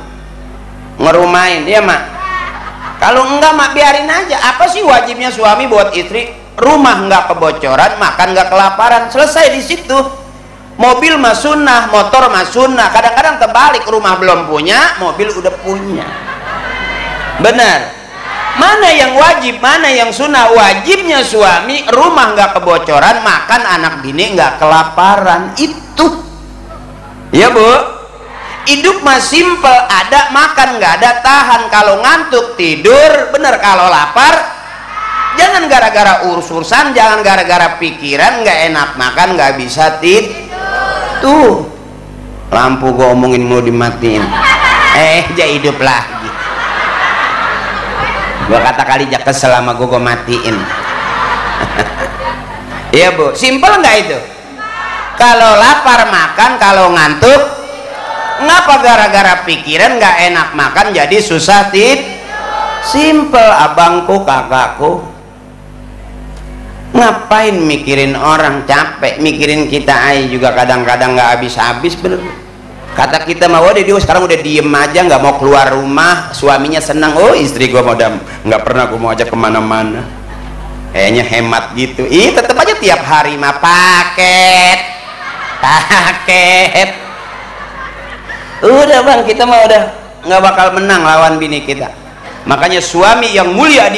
ngerumahin, ya mak. Kalau enggak mak biarin aja. Apa sih wajibnya suami buat istri? Rumah nggak kebocoran, makan nggak kelaparan, selesai di situ. Mobil mah sunnah, motor mah sunnah. Kadang-kadang terbalik, rumah belum punya, mobil udah punya. Benar. Mana yang wajib, mana yang sunnah? Wajibnya suami rumah nggak kebocoran, makan anak bini nggak kelaparan. Itu ya bu. Hidup mah simpel, ada makan nggak ada tahan. Kalau ngantuk tidur, bener. Kalau lapar jangan gara-gara urus-urusan, jangan gara-gara pikiran nggak enak makan nggak bisa tidur. Tuh lampu gue omongin mau dimatiin, jadi hidup lagi. Gue kata kali jak kesel sama gue matiin. Iya bu, simpel nggak itu? Kalau lapar makan, kalau ngantuk ngapa gara-gara pikiran nggak enak makan jadi susah tidur? Simpel abangku, kakakku. Ngapain mikirin orang, capek mikirin kita aja juga kadang-kadang nggak habis-habis, bener. Kata kita mau dia sekarang udah diem aja, nggak mau keluar rumah, suaminya senang. Oh istri gua mau nggak pernah gua mau ajak kemana-mana, kayaknya hemat gitu. Ih tetep aja tiap hari mah paket. Udah bang, kita mah udah nggak bakal menang lawan bini kita. Makanya suami yang mulia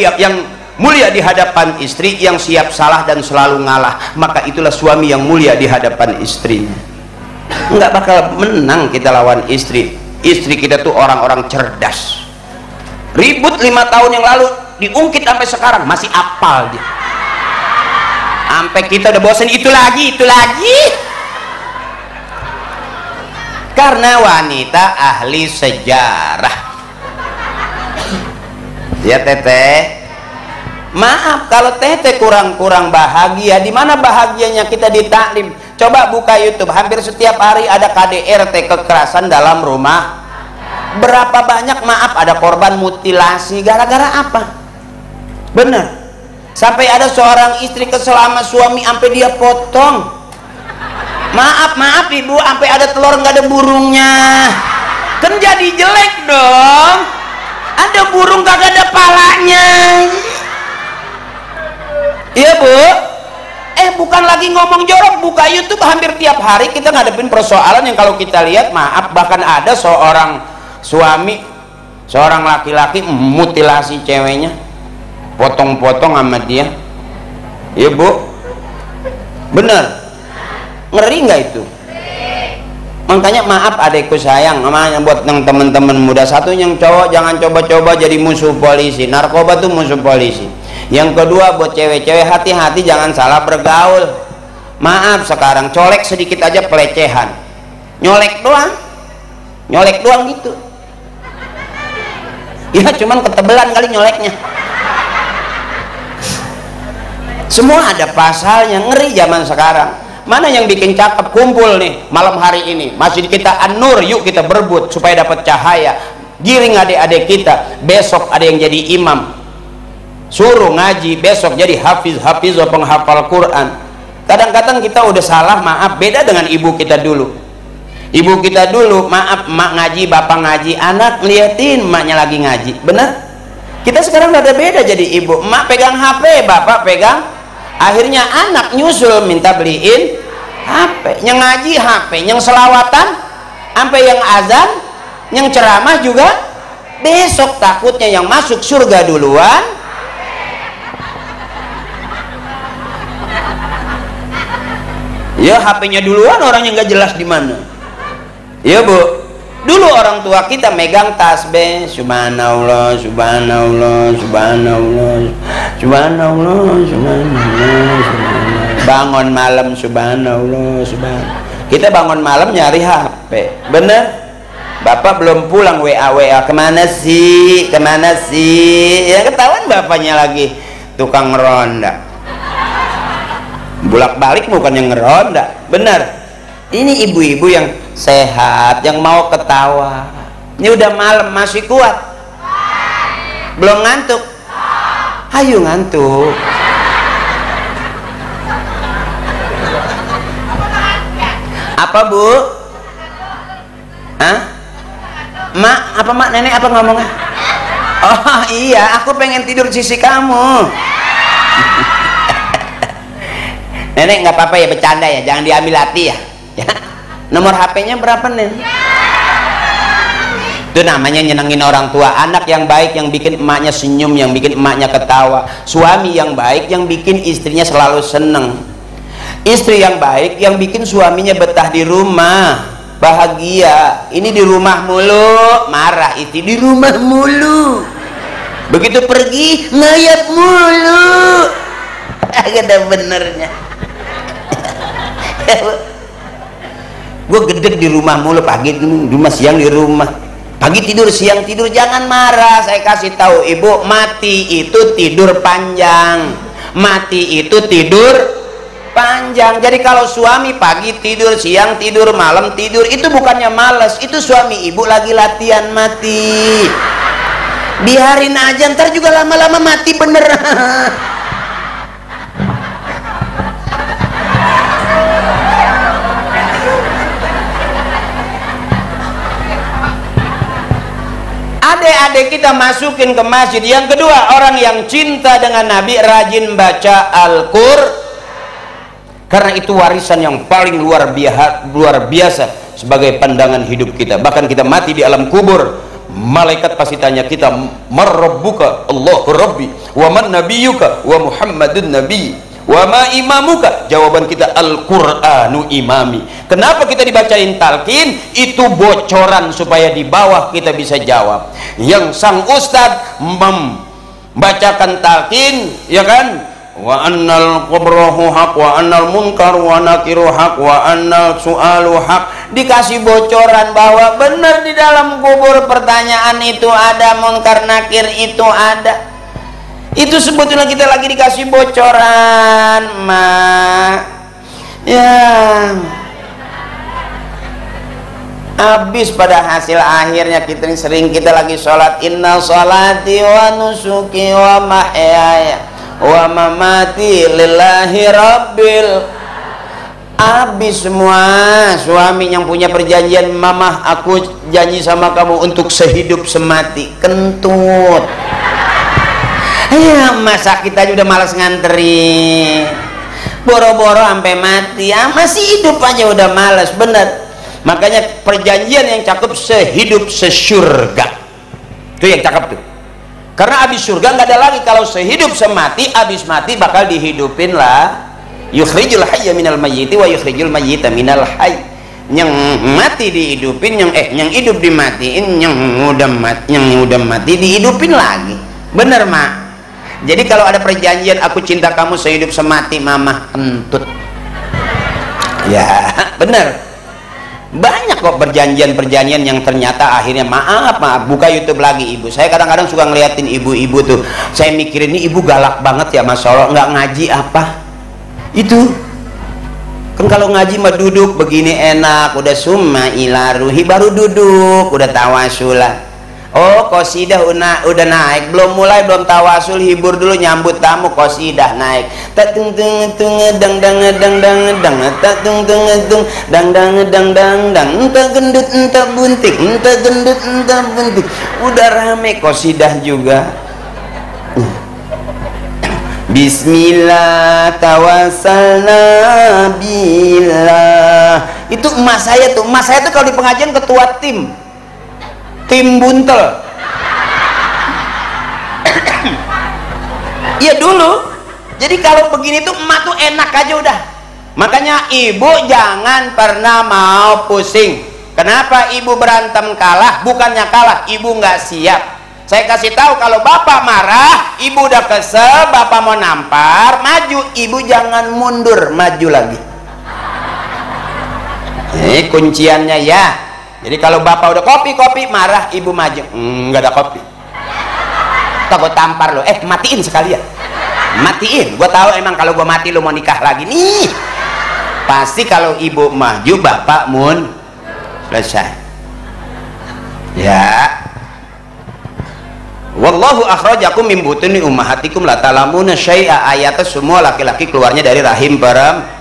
mulia di hadapan istri, yang siap salah dan selalu ngalah, maka itulah suami yang mulia di hadapan istrinya. Nggak bakal menang kita lawan istri. Istri kita tuh orang-orang cerdas. Ribut 5 tahun yang lalu diungkit sampai sekarang masih apal dia. Sampai kita udah bosan, itu lagi. Karena wanita ahli sejarah. Ya teteh, maaf kalau teteh kurang bahagia. Di mana bahagianya kita di taklim? Coba buka YouTube, hampir setiap hari ada KDRT, kekerasan dalam rumah. Berapa banyak maaf ada korban mutilasi gara-gara apa? Bener. Sampai ada seorang istri kesel sama suami sampai dia potong. Maaf ibu, sampai ada telur nggak ada burungnya. Kan jadi jelek dong. Ada burung kagak ada palanya. Iya bu. Bukan lagi ngomong jorok, buka YouTube hampir tiap hari kita ngadepin persoalan yang kalau kita lihat maaf, bahkan ada seorang suami, seorang laki-laki mutilasi ceweknya, potong-potong sama dia. Iya bu, bener, ngeri nggak itu? Makanya maaf adekku sayang, namanya buat yang teman-teman muda, satu yang cowok jangan coba-coba jadi musuh polisi. Narkoba tuh musuh polisi. Yang kedua buat cewek-cewek, hati-hati jangan salah bergaul. Maaf sekarang colek sedikit aja pelecehan, nyolek doang gitu ya, cuman ketebelan kali nyoleknya. Semua ada pasalnya, ngeri zaman sekarang. Mana yang bikin cakep? Kumpul nih malam hari ini masjid kita An-Nur, yuk kita berebut supaya dapat cahaya. Giring adik-adik kita, besok ada yang jadi imam, suruh ngaji, besok jadi hafiz penghafal Quran. Kadang-kadang kita udah salah, maaf, beda dengan ibu kita dulu. Ibu kita dulu maaf, mak ngaji, bapak ngaji, anak ngeliatin emaknya lagi ngaji, bener. Kita sekarang udah beda jadi ibu, emak pegang HP, bapak pegang, akhirnya anak nyusul minta beliin HP, yang ngaji HP, yang selawatan sampai yang azan, yang ceramah juga. Besok takutnya yang masuk surga duluan ya, HP-nya duluan, orangnya nggak jelas di mana. Ya bu, Dulu orang tua kita megang tasbih, subhanallah, subhanallah, subhanallah, subhanallah, subhanallah, subhanallah. Bangun malam subhanallah, subhanallah. Kita bangun malam nyari HP, bener? Bapak belum pulang, WA kemana sih, kemana sih? Ya ketahuan bapaknya lagi tukang ronda. Bolak-balik bukan yang ngeronda, bener? Ini ibu-ibu yang sehat, yang mau ketawa. Ini udah malam masih kuat? Belum ngantuk? Ayo ngantuk. Apa bu? Hah? Mak? Apa mak? Nenek apa ngomongnya? Oh iya, aku pengen tidur sisi kamu. Nenek nggak apa-apa ya, bercanda ya, jangan diambil hati ya. Ya. Nomor HP-nya berapa nih? Itu namanya nyenengin orang tua. Anak yang baik yang bikin emaknya senyum, yang bikin emaknya ketawa. Suami yang baik yang bikin istrinya selalu seneng. Istri yang baik yang bikin suaminya betah di rumah, bahagia. Ini di rumah mulu marah, itu di rumah mulu, begitu pergi ngayap mulu. Agak ada benernya. Gue gede di rumah mulu, pagi di rumah, siang di rumah, pagi tidur, siang tidur. Jangan marah, saya kasih tahu ibu, mati itu tidur panjang, mati itu tidur panjang. Jadi kalau suami pagi tidur, siang tidur, malam tidur, itu bukannya males, itu suami ibu lagi latihan mati. Biarin aja, ntar juga lama-lama mati bener. Adik-adik kita masukin ke masjid. Yang kedua, orang yang cinta dengan Nabi rajin baca Al-Qur'an, karena itu warisan yang paling luar biasa sebagai pandangan hidup kita. Bahkan kita mati di alam kubur, malaikat pasti tanya kita, marrabbuka? Allahu rabbi. Wa man nabiyyuka? Wa Muhammadun nabi. Wa ma imamuka? Jawaban kita Al-Qur'anu imami. Kenapa kita dibacain talqin? Itu bocoran supaya di bawah kita bisa jawab. Yang sang ustadz membacakan talqin, ya kan? Wa annal qubrahu haq wa annal munkar wa nakiru haq wa annal su'alu haq. Dikasih bocoran bahwa benar di dalam kubur pertanyaan itu ada, munkar nakir itu ada. Itu sebetulnya kita lagi dikasih bocoran, mak. Ya, habis pada hasil akhirnya kita sering kita lagi sholat, inna sholati wa nusuki wa mahyaya wa mamati lillahi rabbil. Habis semua. Suami yang punya perjanjian, mamah aku janji sama kamu untuk sehidup semati, kentut. Ya, masa kita udah malas ngantri, boro-boro sampai mati, ya masih hidup aja udah malas, bener. Makanya perjanjian yang cakep sehidup sesurga, itu yang cakep tuh. Karena abis surga nggak ada lagi. Kalau sehidup semati, abis mati bakal dihidupin lah. Yukhrijul hayya minal mayyiti wa yukhrijul mayyita minal hayy. Yang mati dihidupin, yang hidup dimatiin, yang udah mati dihidupin lagi. Bener mak. Jadi kalau ada perjanjian aku cinta kamu sehidup semati, mamah kentut. Ya bener. Banyak kok perjanjian-perjanjian yang ternyata akhirnya maaf. Buka YouTube lagi ibu. Saya kadang-kadang suka ngeliatin ibu-ibu tuh. Saya mikirin ini ibu galak banget ya, Masya Allah, nggak ngaji apa? Itu kan kalau ngaji mah duduk begini enak, udah summa ilaruhi baru duduk, udah tawasulah. Oh qasidah udah naik, belum mulai, belum tawasul, hibur dulu, nyambut tamu, qasidah naik. Tatung tung tung dang dang dang dang dang, tatung tung tung dang dang dang dang dang, entah gendut entah buntik, entah gendut entah buntik. Udah rame qasidah juga. Bismillah tawassalna billah. Itu emas saya tuh kalau di pengajian ketua tim buntel. Iya dulu. Jadi kalau begini tuh emak tuh enak aja udah. Makanya ibu jangan pernah mau pusing Kenapa ibu berantem kalah? Bukannya kalah, ibu nggak siap. Saya kasih tahu, kalau bapak marah, ibu udah kesel, bapak mau nampar, maju, ibu jangan mundur, maju lagi. Ini kunciannya ya. Jadi kalau bapak udah kopi marah, ibu maju, nggak ada kopi. Takut tampar lo, matiin sekalian, matiin. Gue tahu emang kalau gue mati lo mau nikah lagi nih. Pasti kalau ibu maju, bapak selesai. Ya. Wallahu akhrajakum min butuni ummahatikum la ta'lamuna syai'a. Ayatnya semua laki-laki keluarnya dari rahim perempuan.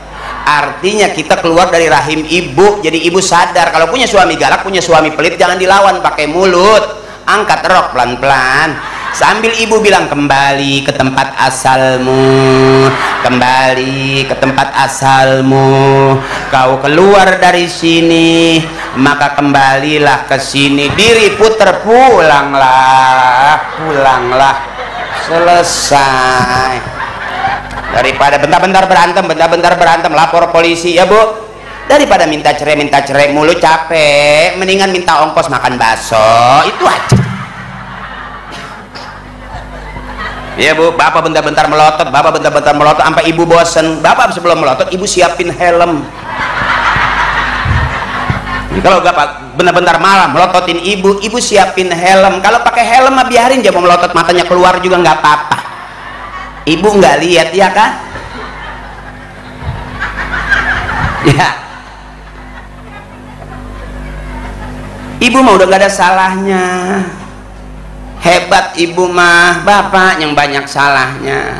Artinya kita keluar dari rahim ibu. Jadi ibu sadar kalau punya suami galak, punya suami pelit, jangan dilawan pakai mulut. Angkat rok pelan-pelan sambil ibu bilang, kembali ke tempat asalmu, kembali ke tempat asalmu. Kau keluar dari sini, maka kembalilah ke sini. Diri puter, pulanglah, selesai. Daripada bentar-bentar berantem, lapor polisi ya bu. Daripada minta cerai mulu capek, mendingan minta ongkos makan bakso, itu aja. Ya bu, bapak bentar-bentar melotot, sampai ibu bosen. Bapak sebelum melotot, ibu siapin helm. Kalau bapak benar-benar malam melototin ibu siapin helm. Kalau pakai helm mah biarin dia mau melotot, matanya keluar juga nggak apa-apa. Ibu nggak lihat ya kan? Ya. Ibu mah udah gak ada salahnya. Hebat ibu mah, bapak yang banyak salahnya.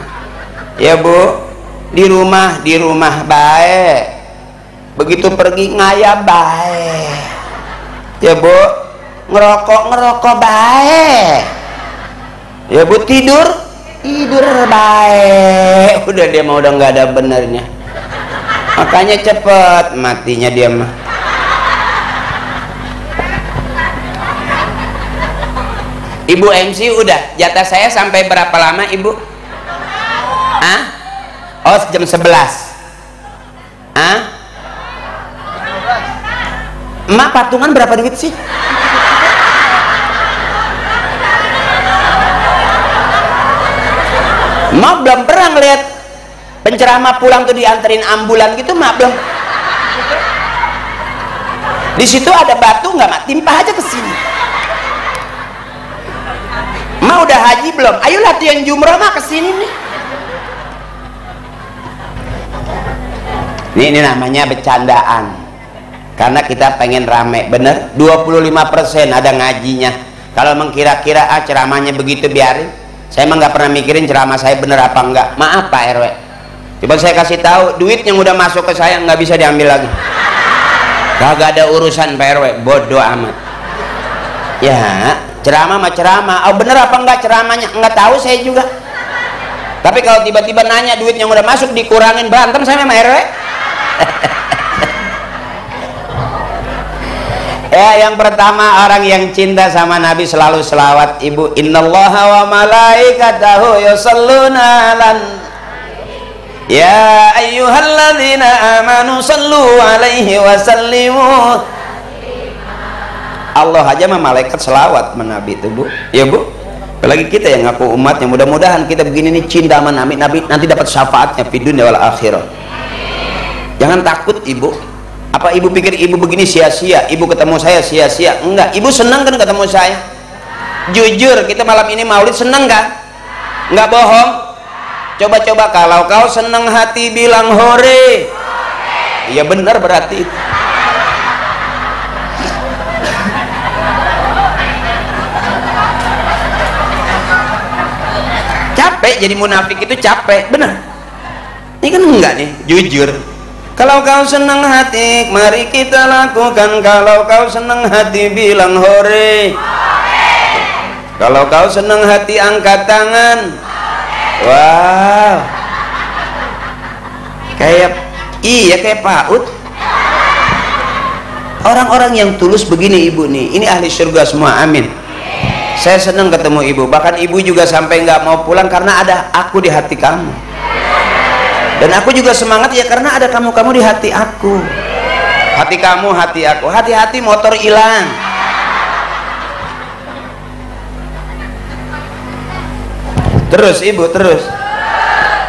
Ya bu, di rumah baik, begitu pergi ngaya baik. Ya bu, ngerokok baik. Ya bu, tidur baik. Udah dia mah udah gak ada benernya. Makanya cepet matinya dia mah. Ibu MC udah, jatah saya sampai berapa lama ibu? Oh jam 11. Emak patungan berapa duit sih? Emak belum pernah ngeliat penceramah pulang tuh dianterin ambulan gitu, emak belum. Di situ ada batu nggak mak? Timpah aja ke sini. Mau udah haji belum? Ayo latihan jumroh mah kesini nih. Ini namanya bercandaan. Karena kita pengen rame, bener? 25% ada ngajinya. Kalau mengkira-kira ceramahnya begitu biarin. Saya emang nggak pernah mikirin ceramah saya bener apa enggak. Maaf Pak RW. Coba saya kasih tahu, duit yang udah masuk ke saya nggak bisa diambil lagi. Kagak ada urusan Pak RW, bodoh amat. Ya. Ceramah mah ceramah. Oh bener apa enggak ceramahnya? Enggak tahu saya juga. Tapi kalau tiba-tiba nanya duit yang udah masuk dikurangin, berantem saya sama RW. Ya, yang pertama orang yang cinta sama Nabi selalu selawat ibu. Innallaha wa malaikatahu yusholluna 'alan ya ayyuhalladzina amanu sallu 'alaihi wa sallimu. Allah aja mah malaikat selawat menabi itu bu, ya bu. Apalagi kita yang ngaku umatnya, mudah-mudahan kita begini nih cinta sama Nabi nanti dapat syafaatnya di dunia wal akhirah. Jangan takut ibu. Apa ibu pikir ibu begini sia-sia? Ibu ketemu saya sia-sia? Enggak. Ibu senang kan ketemu saya? Jujur, kita malam ini maulid senang kan? Enggak bohong. Coba-coba kalau kau senang hati bilang hore. Iya benar berarti itu. Capek jadi munafik itu capek, bener. Ini kan enggak nih, jujur. Kalau kau senang hati, mari kita lakukan. Kalau kau senang hati, bilang hore. Kalau kau senang hati, angkat tangan. Wow. Kayak PAUD. Orang-orang yang tulus begini ibu nih, ini ahli surga semua, amin. Saya senang ketemu ibu, bahkan ibu juga sampai nggak mau pulang karena ada aku di hati kamu. Dan aku juga semangat ya karena ada kamu-kamu di hati aku. Hati kamu, hati aku. Hati-hati motor hilang. Terus ibu, terus.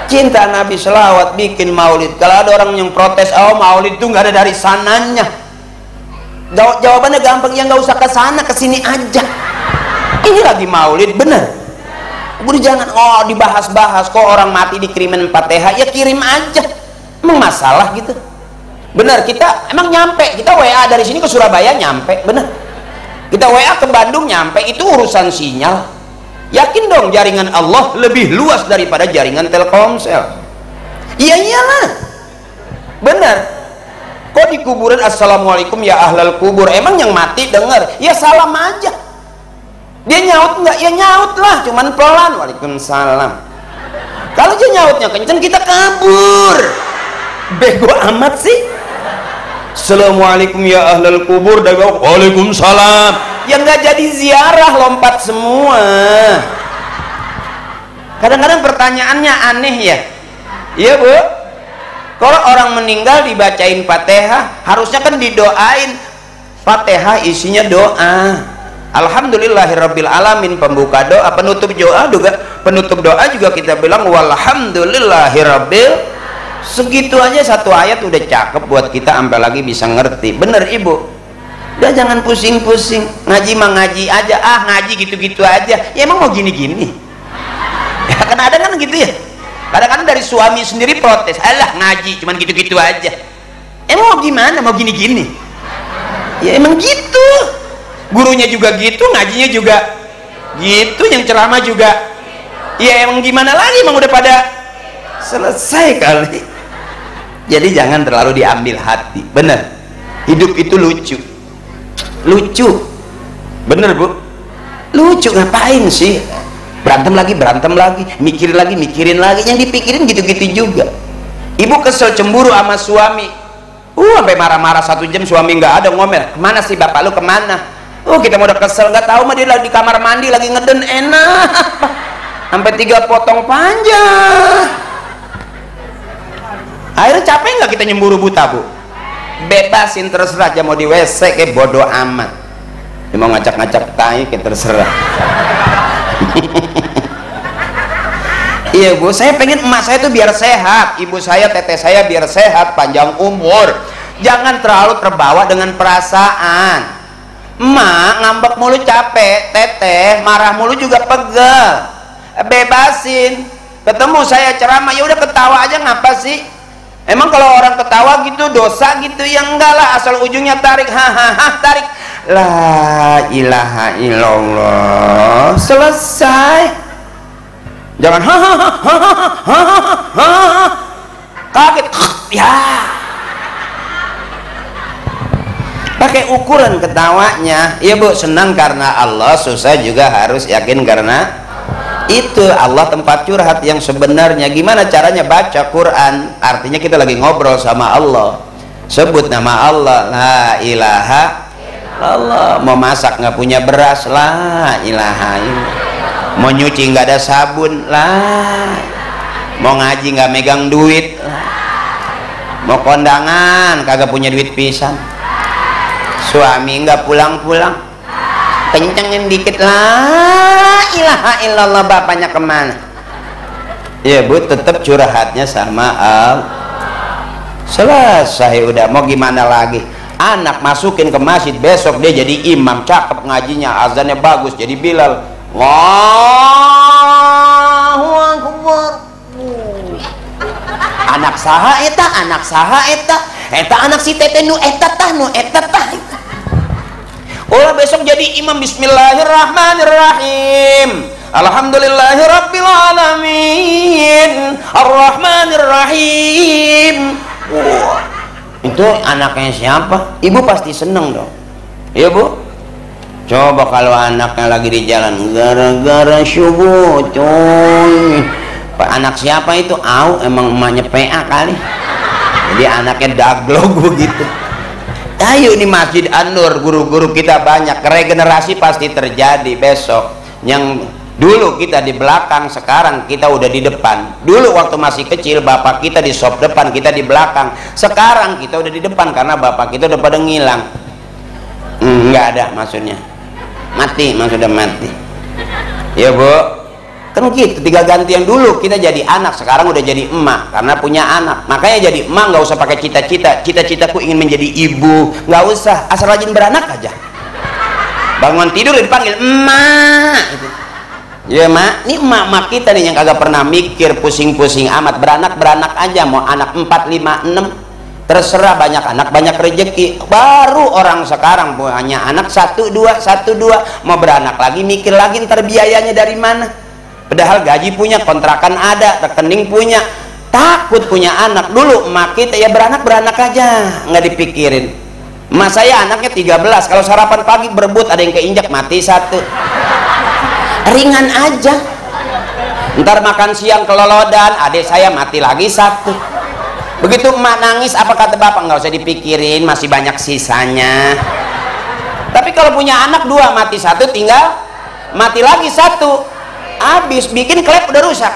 Cinta Nabi, selawat, bikin maulid. Kalau ada orang yang protes, oh maulid itu nggak ada dari sananya. Jawabannya gampang, ya nggak usah ke sana, ke sini aja. Ini lagi maulid, bener. Udah jangan dibahas-bahas kok orang mati dikirimin Fatihah, ya kirim aja. Emang masalah gitu? Bener, kita emang nyampe, kita WA dari sini ke Surabaya nyampe, bener. Kita WA ke Bandung nyampe, itu urusan sinyal. Yakin dong jaringan Allah lebih luas daripada jaringan Telkomsel. Iya iyalah, bener. Kok di kuburan assalamualaikum ya ahlal kubur, emang yang mati denger? Ya salam aja. Dia nyaut nggak? Ya nyaut lah, cuman pelan. Waalaikumsalam. Kalau dia nyautnya kenceng, kita kabur. Bego amat sih. Assalamualaikum ya ahlal kubur, dan waalaikumsalam. Ya nggak jadi ziarah, lompat semua. Kadang-kadang pertanyaannya aneh ya. Iya bu, kalau orang meninggal dibacain Fatihah, harusnya kan didoain. Fatihah isinya doa. Alhamdulillahirabbil alamin, pembuka doa, penutup doa juga kita bilang walhamdulillahirabbil. Segitu aja satu ayat udah cakep buat kita, sampai lagi bisa ngerti. Bener ibu. Udah jangan pusing-pusing, ngaji mah ngaji aja, ngaji gitu-gitu aja. Ya emang mau gini-gini? Ya kadang-kadang kan gitu ya. Kadang-kadang dari suami sendiri protes, alah ngaji cuman gitu-gitu aja. Emang mau gimana? Mau gini-gini? Ya emang gitu. Gurunya juga gitu, ngajinya juga gitu, yang ceramah juga. Ya emang gimana lagi? Emang udah pada selesai kali. Jadi jangan terlalu diambil hati. Bener, hidup itu lucu. Lucu, bener bu, lucu. Ngapain sih berantem lagi, mikirin lagi, yang dipikirin gitu-gitu juga. Ibu kesel cemburu sama suami, sampai marah-marah 1 jam, suami nggak ada, ngomel, kemana sih bapak lu, kemana? Kita mau udah kesel, nggak tahu mah dia lagi di kamar mandi lagi ngeden, enak sampai 3 potong panjang. Akhirnya capek nggak kita nyemburu buta bu? Bebasin, terserah aja, mau di WC kayak bodoh amat. Dia mau ngacak-ngacak tai kayak terserah. Iya bu, saya pengen emak saya tuh biar sehat, ibu saya, teteh saya biar sehat, panjang umur. Jangan terlalu terbawa dengan perasaan. Emak ngambek mulu capek, teteh marah mulu juga pegel. Bebasin. Ketemu saya ceramah, ya udah ketawa aja, ngapa sih? Emang kalau orang ketawa gitu dosa gitu? Ya enggak lah, asal ujungnya tarik, hahaha, tarik, la ilaha illallah, selesai. Jangan hahaha, kaget, ya. Pakai ukuran ketawanya. Ya bu, senang karena Allah, susah juga harus yakin karena itu Allah tempat curhat yang sebenarnya. Gimana caranya? Baca Quran, artinya kita lagi ngobrol sama Allah, sebut nama Allah, la ilaha illallah. Mau masak nggak punya beras, la ilaha illallah. Mau nyuci nggak ada sabun, la. Mau ngaji nggak megang duit, la. Mau kondangan kagak punya duit pisan, suami nggak pulang-pulang, kencengin dikit, la ilaha illallah. Bapaknya kemana? Ya bu, tetap curhatnya sama Allah. Selesai udah, mau gimana lagi? Anak masukin ke masjid, besok dia jadi imam, cakep ngajinya, azannya bagus, jadi Bilal. Allahu Akbar. Anak saha eta, anak saha eta, eta anak si tete nu eta tah, nu eta tah. Besok jadi imam, bismillahirrahmanirrahim, alhamdulillahirabbil alamin, arrahmanirrahim. Itu anaknya siapa? Ibu pasti seneng dong. Iya bu. Coba kalau anaknya lagi di jalan gara-gara subuh, coy. Anak siapa itu? Emang emaknya PA kali. Jadi anaknya daglog begitu. Ayo nih Masjid An-Nur, guru-guru kita banyak, regenerasi pasti terjadi besok. Yang Dulu kita di belakang, sekarang kita udah di depan. Dulu waktu masih kecil bapak kita di sop depan, kita di belakang. Sekarang kita udah di depan karena bapak kita udah pada ngilang. Nggak ada maksudnya. Mati, maksudnya mati. Ya bu, kan gitu. Tiga gantian, dulu kita jadi anak, sekarang udah jadi emak karena punya anak. Makanya jadi emak nggak usah pakai cita-cita. Cita-citaku ingin menjadi ibu, nggak usah. Asal rajin beranak aja. Bangun tidur dipanggil emak. Gitu. Ya mak, ini emak-emak kita nih yang kagak pernah mikir pusing-pusing amat. Beranak aja, mau anak 4, 5, 6 terserah, banyak anak banyak rezeki. Baru orang sekarang punya anak 1, 2 mau beranak lagi mikir lagi ntar biayanya dari mana. Padahal gaji punya, kontrakan ada, rekening punya, takut punya anak. Dulu emak kita ya beranak aja, nggak dipikirin. Emak saya anaknya 13, kalau sarapan pagi berebut ada yang keinjak mati 1. Ringan aja. Ntar makan siang kelolodan, adik saya mati lagi 1. Begitu emak nangis, apa kata bapak? Nggak usah dipikirin, masih banyak sisanya. Tapi kalau punya anak 2 mati 1, tinggal mati lagi 1. Habis, bikin klep udah rusak,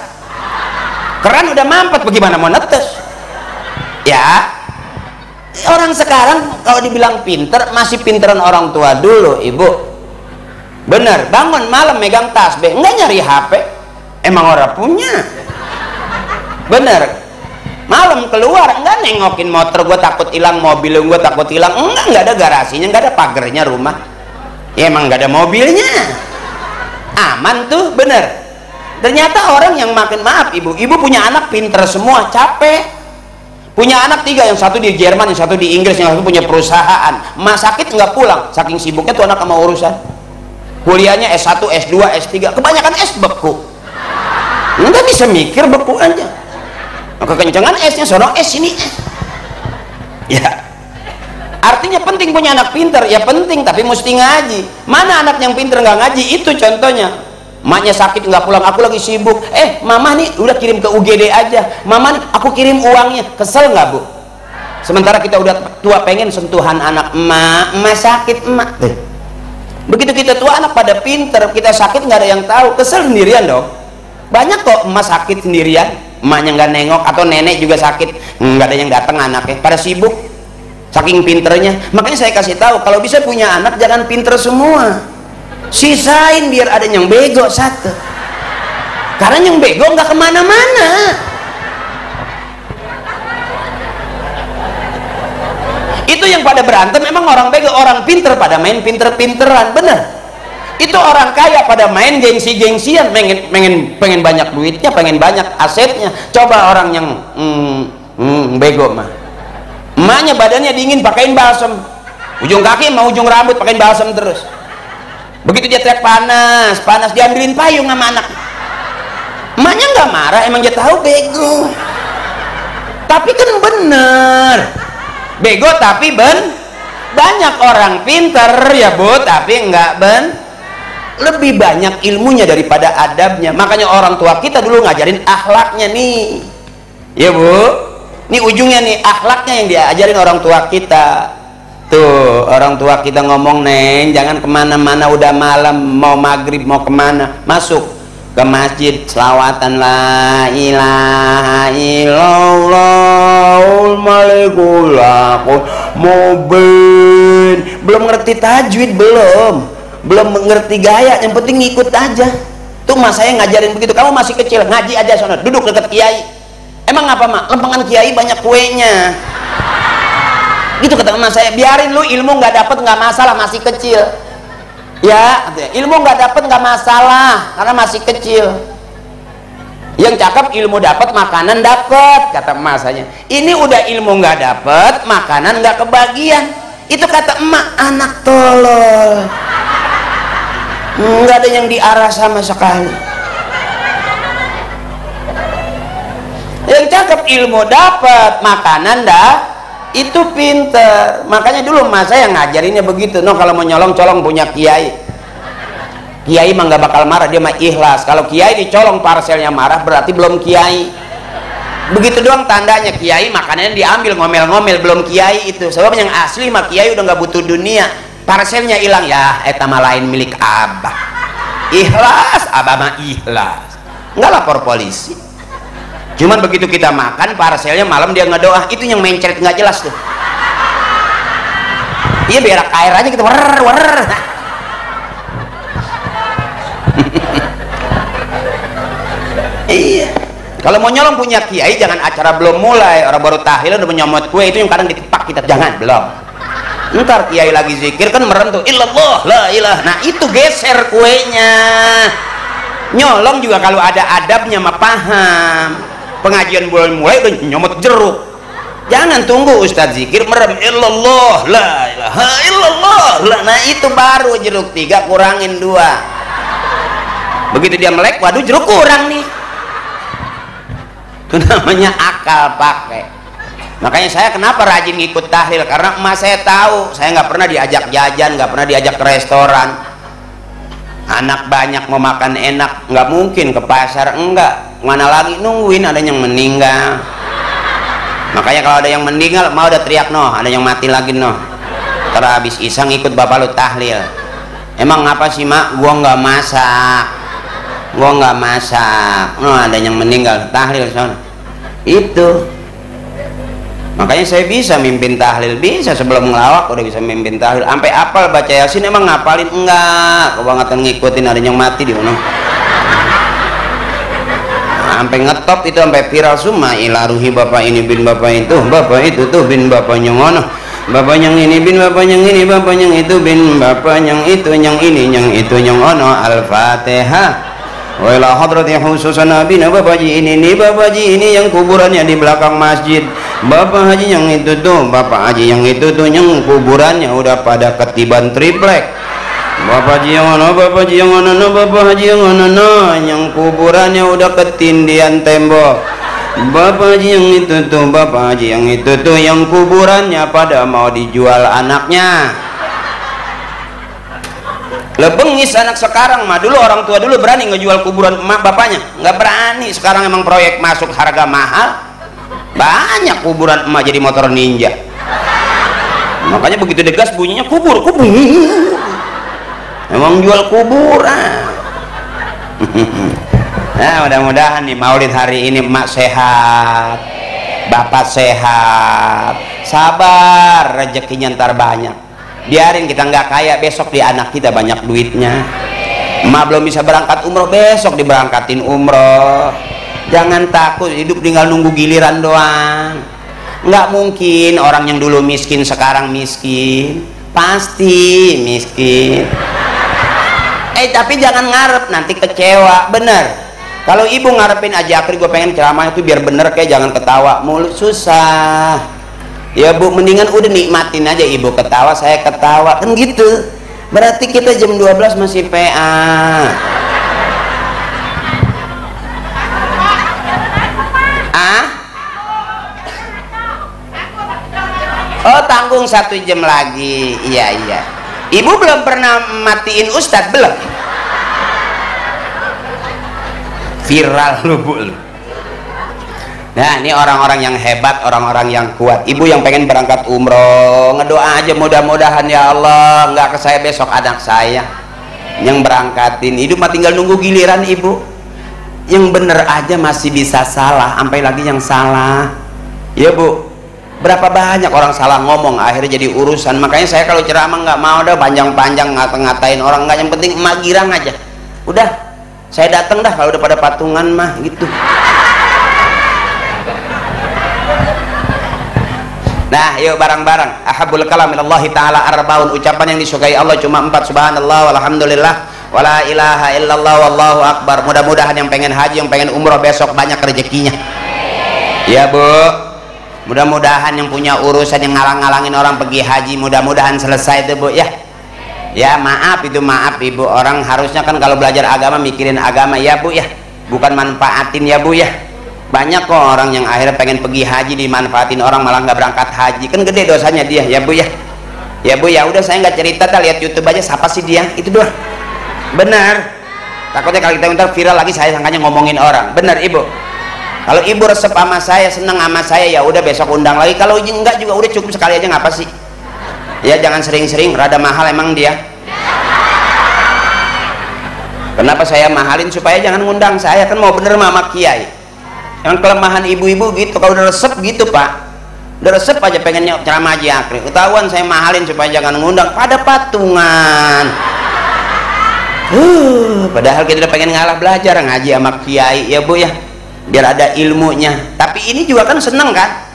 keran udah mampet, bagaimana mau netes? Ya, orang sekarang kalau dibilang pinter, masih pinteran orang tua dulu, ibu. Bener, bangun malam megang tasbih, enggak nyari HP, emang orang punya. Bener, malam keluar enggak nengokin motor, gue takut hilang, mobil gue takut hilang, enggak ada garasinya, enggak ada pagernya rumah, ya emang enggak ada mobilnya, aman tuh. Bener. Ternyata orang yang makin, maaf ibu punya anak pinter semua, capek. Punya anak 3, yang 1 di Jerman, yang 1 di Inggris, yang 1 punya perusahaan. Emak sakit nggak pulang, saking sibuknya tuh anak sama urusan. Kuliahnya S1, S2, S3, kebanyakan S beku, nggak bisa mikir, beku aja. Kekencangan S-nya sono S, ini S. Ya, artinya penting punya anak pinter, ya penting, tapi mesti ngaji. Mana anak yang pinter nggak ngaji? Itu contohnya. Maknya sakit nggak pulang, aku lagi sibuk. Mama nih udah kirim ke UGD aja, mama nih aku kirim uangnya. Kesel nggak bu? Sementara kita udah tua pengen sentuhan anak. Emak sakit emak. Begitu kita tua anak pada pinter, kita sakit nggak ada yang tahu, kesel sendirian dong. Banyak kok emak sakit sendirian, emaknya nggak nengok, atau nenek juga sakit, nggak ada yang datang anaknya, pada sibuk saking pinternya. Makanya saya kasih tahu, kalau bisa punya anak jangan pinter semua, sisain biar ada yang bego 1, karena yang bego nggak kemana-mana. Itu yang pada berantem memang orang bego, orang pinter pada main pinter-pinteran. Bener, itu orang kaya pada main gengsi-gengsian, pengen banyak duitnya, pengen banyak asetnya. Coba orang yang bego mah, emaknya badannya dingin pakein balsem, ujung kaki sama ujung rambut pakein balsem terus. Begitu dia teriak panas diambilin payung sama anak, emaknya nggak marah, emang dia tahu bego. Tapi kan bener, bego tapi banyak orang pinter ya bu, tapi enggak lebih banyak ilmunya daripada adabnya. Makanya orang tua kita dulu ngajarin akhlaknya nih ya bu, ini ujungnya nih, akhlaknya yang diajarin orang tua kita. Tuh orang tua kita ngomong, neng jangan kemana-mana, udah malam, mau maghrib mau kemana, masuk ke masjid, selawatan la ilaha illallahul malikul mubin. Belum ngerti tajwid, belum mengerti gaya, yang penting ngikut aja. Tuh mas saya ngajarin begitu, kamu masih kecil ngaji aja sono, duduk dekat kiai. Emang apa mak? Lempengan kiai banyak kuenya. Gitu kata mas saya, biarin lu ilmu nggak dapet nggak masalah, masih kecil. Ya, ilmu nggak dapet nggak masalah karena masih kecil. Yang cakep ilmu dapat, makanan dapat, kata emak saya. Ini udah ilmu nggak dapet, makanan nggak kebagian. Itu kata emak, anak tolol, nggak ada yang diarah sama sekali. Yang cakep ilmu dapat, makanan itu pinter. Makanya dulu emak saya ngajarinnya begitu. No, kalau mau nyolong colong punya kiai. Kiai mah nggak bakal marah, dia mah ikhlas. Kalau kiai dicolong parselnya marah, berarti belum kiai. Begitu doang tandanya, kiai makanannya diambil, ngomel-ngomel, belum kiai itu. Sebab yang asli mah kiai udah nggak butuh dunia, parselnya hilang, ya eta mah lain milik abah. ikhlas, abah mah ikhlas, nggak lapor polisi. Cuman begitu kita makan parselnya malam dia ngedoa, itu yang mencret nggak jelas tuh. Iya berak air aja gitu, wer. Iya. Kalau mau nyolong punya kiai, jangan acara belum mulai, orang baru tahlil udah menyomot kue, itu yang kadang ditepak kita, jangan, belum. Ntar kiai lagi zikir kan merentuh, illallah, la ilah. Nah itu geser kuenya. Nyolong juga kalau ada adabnya mah paham. Pengajian bulan mulai udah nyomot jeruk. Jangan tunggu ustadz zikir merem, illallah, la ilaha illallah. Nah itu baru jeruk 3 kurangin 2. Begitu dia melek, waduh jeruk kurang nih. Itu namanya akal pakai. Makanya saya kenapa rajin ngikut tahlil, karena emak saya tahu saya nggak pernah diajak jajan, nggak pernah diajak ke restoran. Anak banyak mau makan enak, nggak mungkin ke pasar, enggak. Mana lagi nungguin ada yang meninggal. Makanya kalau ada yang meninggal mau udah teriak noh, ada yang mati lagi noh. Terus habis iseng ikut bapak lu tahlil. Emang apa sih mak? Gua nggak masak. No, ada yang meninggal, tahlil son. Itu. Makanya saya bisa mimpin tahlil, bisa sebelum ngelawak udah bisa mimpin tahlil. Sampai apal baca Yasin, emang ngapalin enggak? Kebangetan ngikutin ada yang mati di mana. Sampai ngetop itu sampai viral semua. Ilaruhi bapak ini bin bapak itu, bapak itu tuh bin bapaknya ngono. Bapak yang ini bin bapak yang ini, bapak yang itu bin bapak yang itu, yang ini, yang itu, yang ono. Al-Fatihah. Wa ila hadrati khususan Nabi Bapak Haji ini nih, Bapak Haji ini yang kuburannya di belakang masjid. Bapak Haji yang itu tuh, Bapak Haji yang itu tuh yang kuburannya udah pada ketiban triplek. Bapak Haji yang mana, Bapak Haji yang mana, Bapak Haji yang mana, yang kuburannya udah ketindian tembok. Bapak Haji yang itu tuh, Bapak Haji yang itu tuh yang kuburannya pada mau dijual anaknya. Lebengis anak sekarang mah, dulu orang tua dulu berani ngejual kuburan emak bapaknya, nggak berani. Sekarang emang proyek masuk harga mahal, banyak kuburan emak jadi motor ninja. Makanya begitu degas bunyinya kubur. Emang jual kuburan. Nah mudah-mudahan nih maulid hari ini emak sehat, bapak sehat, sabar, rezekinya ntar banyak. Biarin kita nggak kaya, besok di anak kita banyak duitnya. Emak belum bisa berangkat umroh, besok diberangkatin umroh. Jangan takut, hidup tinggal nunggu giliran doang. Nggak mungkin orang yang dulu miskin sekarang miskin, pasti miskin. Tapi jangan ngarep nanti kecewa, bener. Kalau ibu ngarepin aja akhir gue pengen ceramah itu biar bener, kayak jangan ketawa mulu, susah. Ya bu, mendingan udah nikmatin aja, ibu ketawa saya ketawa kan gitu. Berarti kita jam 12 masih PA. Oh tanggung 1 jam lagi. Iya. Ibu belum pernah matiin ustadz, belum? Viral lu bu lu. Nah ini orang-orang yang hebat, orang-orang yang kuat. Ibu yang pengen berangkat umroh, ngedoa aja mudah-mudahan ya Allah nggak ke saya besok anak saya yang berangkatin. Hidup mah tinggal nunggu giliran ibu. Yang bener aja masih bisa salah, sampai lagi yang salah. Ya bu, berapa banyak orang salah ngomong akhirnya jadi urusan. Makanya saya kalau ceramah nggak mau dah panjang-panjang ngata-ngatain orang, nggak, yang penting emak girang aja. Udah, saya datang dah kalau udah pada patungan mah gitu. Nah yuk bareng-bareng. Ahabul kalam ilallahi ta'ala arbaun, ucapan yang disukai Allah cuma 4, subhanallah walhamdulillah wala ilaha illallah wallahu akbar. Mudah-mudahan yang pengen haji, yang pengen umroh besok banyak rezekinya ya bu. Mudah-mudahan yang punya urusan yang ngalang-ngalangin orang pergi haji, mudah-mudahan selesai itu bu ya. Ya maaf itu, maaf ibu, orang harusnya kan kalau belajar agama mikirin agama ya bu ya, bukan manfaatin ya bu ya. Banyak kok orang yang akhirnya pengen pergi haji dimanfaatin orang malah nggak berangkat haji, kan gede dosanya dia ya bu ya. Ya bu ya udah, saya nggak cerita, lihat YouTube aja siapa sih dia, itu doang. Benar, takutnya kalau kita ntar viral lagi saya sangkanya ngomongin orang. Benar ibu, kalau ibu resep sama saya, seneng sama saya, ya udah besok undang lagi. Kalau enggak juga udah cukup sekali aja, ngapa sih ya, jangan sering-sering, rada mahal emang dia. Kenapa saya mahalin? Supaya jangan ngundang saya, kan mau bener mama kiai. Yang kelemahan ibu-ibu gitu, kalau udah resep gitu pak, udah resep aja pengennya ceramah Haji Akri, ketahuan saya mahalin supaya jangan ngundang, pada patungan. Padahal kita udah pengen ngalah belajar ngaji sama kiai ya bu ya, biar ada ilmunya. Tapi ini juga kan seneng kan,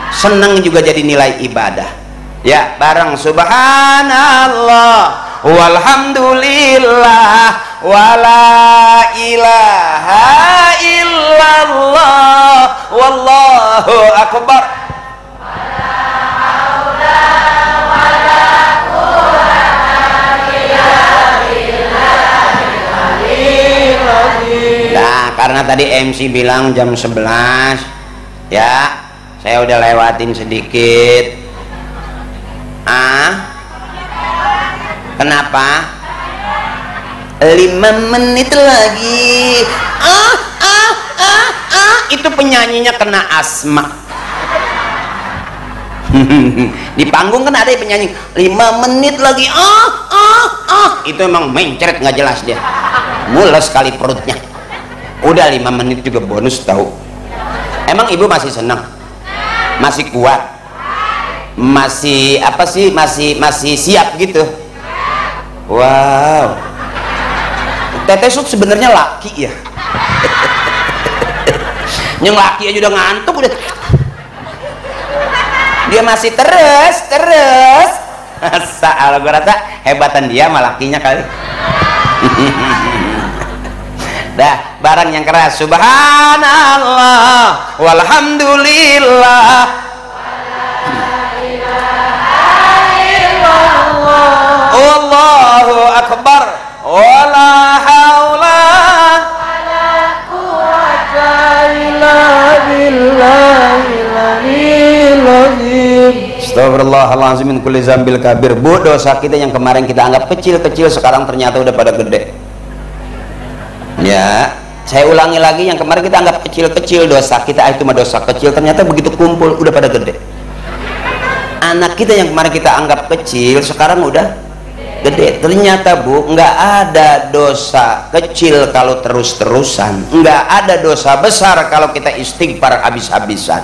seneng juga jadi nilai ibadah ya. Bareng subhanallah walhamdulillah wala ilaha illallah wallahu akbar. Nah, karena tadi MC bilang jam 11 ya, saya udah lewatin sedikit. Kenapa? 5 menit lagi. Itu penyanyinya kena asma. Di panggung kan ada penyanyi 5 menit lagi. Itu emang mencret nggak jelas dia. Mules sekali perutnya. Udah 5 menit juga bonus tahu. Emang ibu masih senang? Masih kuat? Masih apa sih? Masih siap gitu? Wow. Teteh Sut sebenarnya laki ya. Yang laki aja udah ngantuk udah. Dia masih terus. Masa gue rasa hebatan dia sama lakinya kali. Dah, barang yang keras. Subhanallah walhamdulillah wallahu akbar wala haula wala quwwata illa billahil aliyyil azim. Astagfirullahalazim min kulli zambil kabir. Bu, dosa kita yang kemarin kita anggap kecil-kecil sekarang ternyata udah pada gede. Ya, saya ulangi lagi, yang kemarin kita anggap kecil-kecil dosa kita, itu mah dosa kecil, ternyata begitu kumpul udah pada gede. Anak kita yang kemarin kita anggap kecil sekarang udah gede. Ternyata bu, nggak ada dosa kecil kalau terus-terusan, nggak ada dosa besar kalau kita istighfar habis-habisan.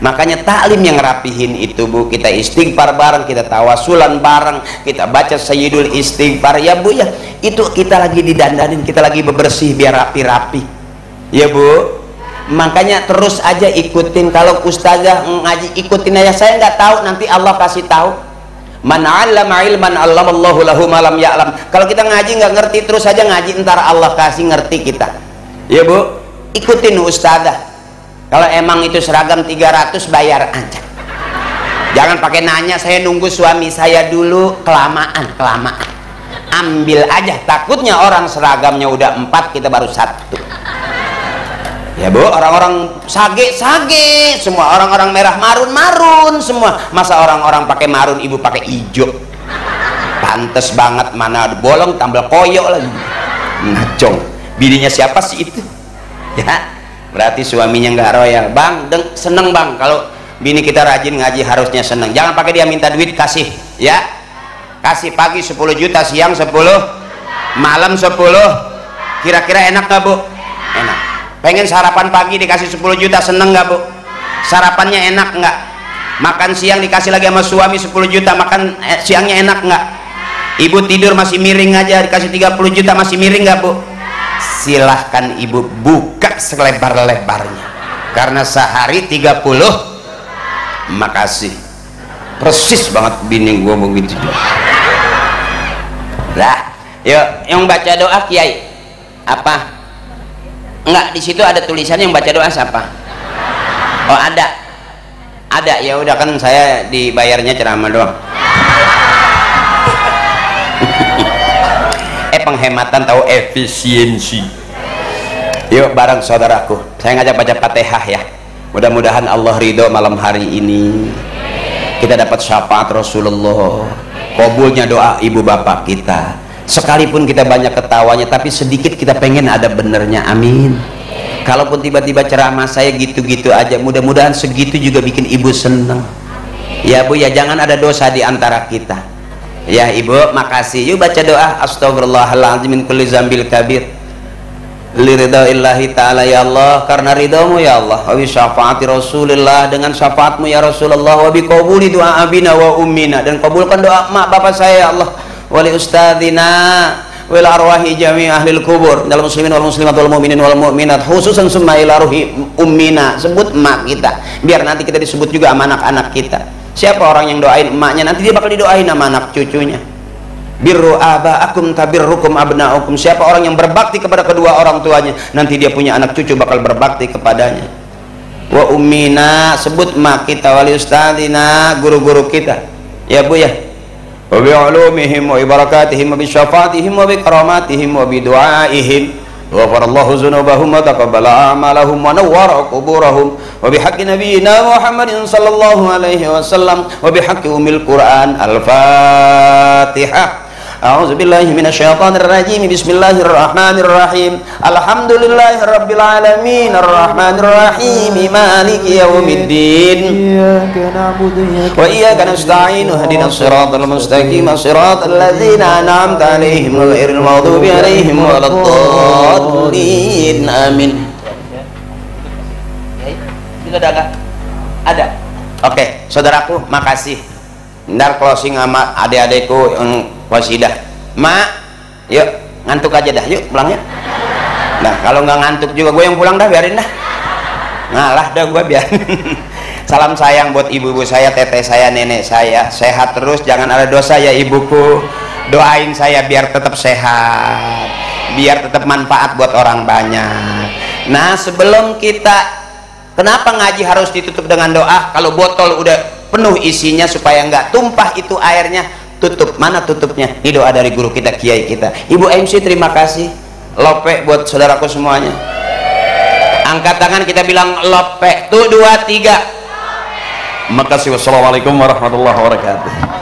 Makanya taklim yang rapihin itu bu, kita istighfar bareng, kita tawasulan bareng, kita baca sayyidul istighfar ya bu ya. Itu kita lagi didandanin, kita lagi bebersih biar rapi-rapi ya bu. Makanya terus aja ikutin. Kalau ustazah ngaji ikutin aja. Saya nggak tahu, nanti Allah kasih tahu. Man 'allama ilman 'allamallahu lahu ma lam ya'lam. Kalau kita ngaji nggak ngerti, terus aja ngaji, entar Allah kasih ngerti kita ya bu. Ikutin ustazah. Kalau emang itu seragam 300 bayar aja. Jangan pakai nanya, saya nunggu suami saya dulu, kelamaan. Ambil aja, takutnya orang seragamnya udah 4 kita baru 1 ya bu. Orang-orang sage semua, orang-orang merah marun semua. Masa orang-orang pakai marun ibu pakai hijau? Pantes banget, mana ada bolong tambal koyok lagi. Ngacong. Bininya siapa sih itu ya? Berarti suaminya nggak royal. Bang, seneng bang kalau bini kita rajin ngaji, harusnya seneng. Jangan pakai dia minta duit, kasih ya. Kasih pagi 10 juta, siang 10, malam 10. Kira-kira enak nggak bu? Enak. Pengen sarapan pagi dikasih 10 juta, seneng nggak bu? Sarapannya enak nggak? Makan siang dikasih lagi sama suami 10 juta, makan siangnya enak nggak? Ibu tidur masih miring aja dikasih 30 juta, masih miring nggak bu? Silahkan ibu buka selebar-lebarnya, karena sehari 30. Makasih, persis banget bini gua begitu. Lah, yuk yang baca doa kiai apa? Enggak, di situ ada tulisan yang baca doa siapa? Oh ada ya udah, kan saya dibayarnya ceramah doang. Penghematan tahu efisiensi. Yuk bareng saudaraku, saya ngajak baca Fatihah ya. Mudah-mudahan Allah ridho malam hari ini, kita dapat syafaat Rasulullah, kabulnya doa ibu bapak kita. Sekalipun kita banyak ketawanya, tapi sedikit kita pengen ada benernya, amin. Kalaupun tiba-tiba ceramah saya gitu-gitu aja, mudah-mudahan segitu juga bikin ibu seneng ya bu ya. Jangan ada dosa di antara kita Ya ibu, makasih. Yuk baca doa. Astagfirullahaladzim min kulli zambil kabir liridaillahi ta'ala, ya Allah, karena ridhamu ya Allah, wa bi syafaati Rasulillah, dengan syafaatmu ya Rasulullah, wa bi qabuli doa abina wa ummina, dan kabulkan doa mak bapak saya ya Allah, wa li ustadzina wal arwahi jami' ahlil kubur, dalam muslimin wal muslimat wal mu'minin wal mu'minat, khususan summa ila ruhi ummina, sebut emak kita biar nanti kita disebut juga sama anak-anak kita. Siapa orang yang doain emaknya, nanti dia bakal didoain sama anak cucunya. Birru aba'akum tabirrukum abna'ukum, siapa orang yang berbakti kepada kedua orang tuanya, nanti dia punya anak cucu bakal berbakti kepadanya. Wa ummina, sebut emak kita, wali ustadzina, guru-guru kita ya bu ya, wa bi ulumihim wa barakatihim wa bi syafaatihim wa bi karamatihim wa bi du'aihim, ghafarallahu dzunubahum wa taqabbala a'malahum wa nawwara quburahum, wa bi haqqi nabiyyina Muhammadin sallallahu alaihi wasallam, wa bi haqqi ummil Qur'an. Al-Fatihah. A'udzu billahi minasyaitonir rajim. Bismillahirrahmanirrahim. Alhamdulillahirabbil alamin arrahmanir rahim maliki yaumiddin. Iyyaka na'budu wa iyyaka nasta'in. Ihdinas siratal mustaqim, siratal ladzina an'amta 'alaihim ghairil maghdubi 'alaihim waladdallin. Amin. Sudah ada enggak? Ada. Oke, saudaraku, makasih. Ntar closing sama adik-adikku yang wasidah. Mak, yuk ngantuk aja dah, yuk pulang ya. Nah kalau nggak ngantuk juga gue yang pulang dah, biarin dah. Ngalah dah gue, biar. Salam sayang buat ibu-ibu saya, teteh saya, nenek saya, sehat terus, jangan ada dosa ya ibuku. Doain saya biar tetap sehat, biar tetap manfaat buat orang banyak. Nah sebelum kita, kenapa ngaji harus ditutup dengan doa? Kalau botol udah penuh isinya, supaya nggak tumpah itu airnya, tutup. Mana tutupnya? Ini doa dari guru kita, kiai kita. Ibu MC terima kasih. Lope buat saudaraku semuanya. Angkat tangan, kita bilang lope. Tuh 2 3. Makasih. Wassalamualaikum warahmatullahi wabarakatuh.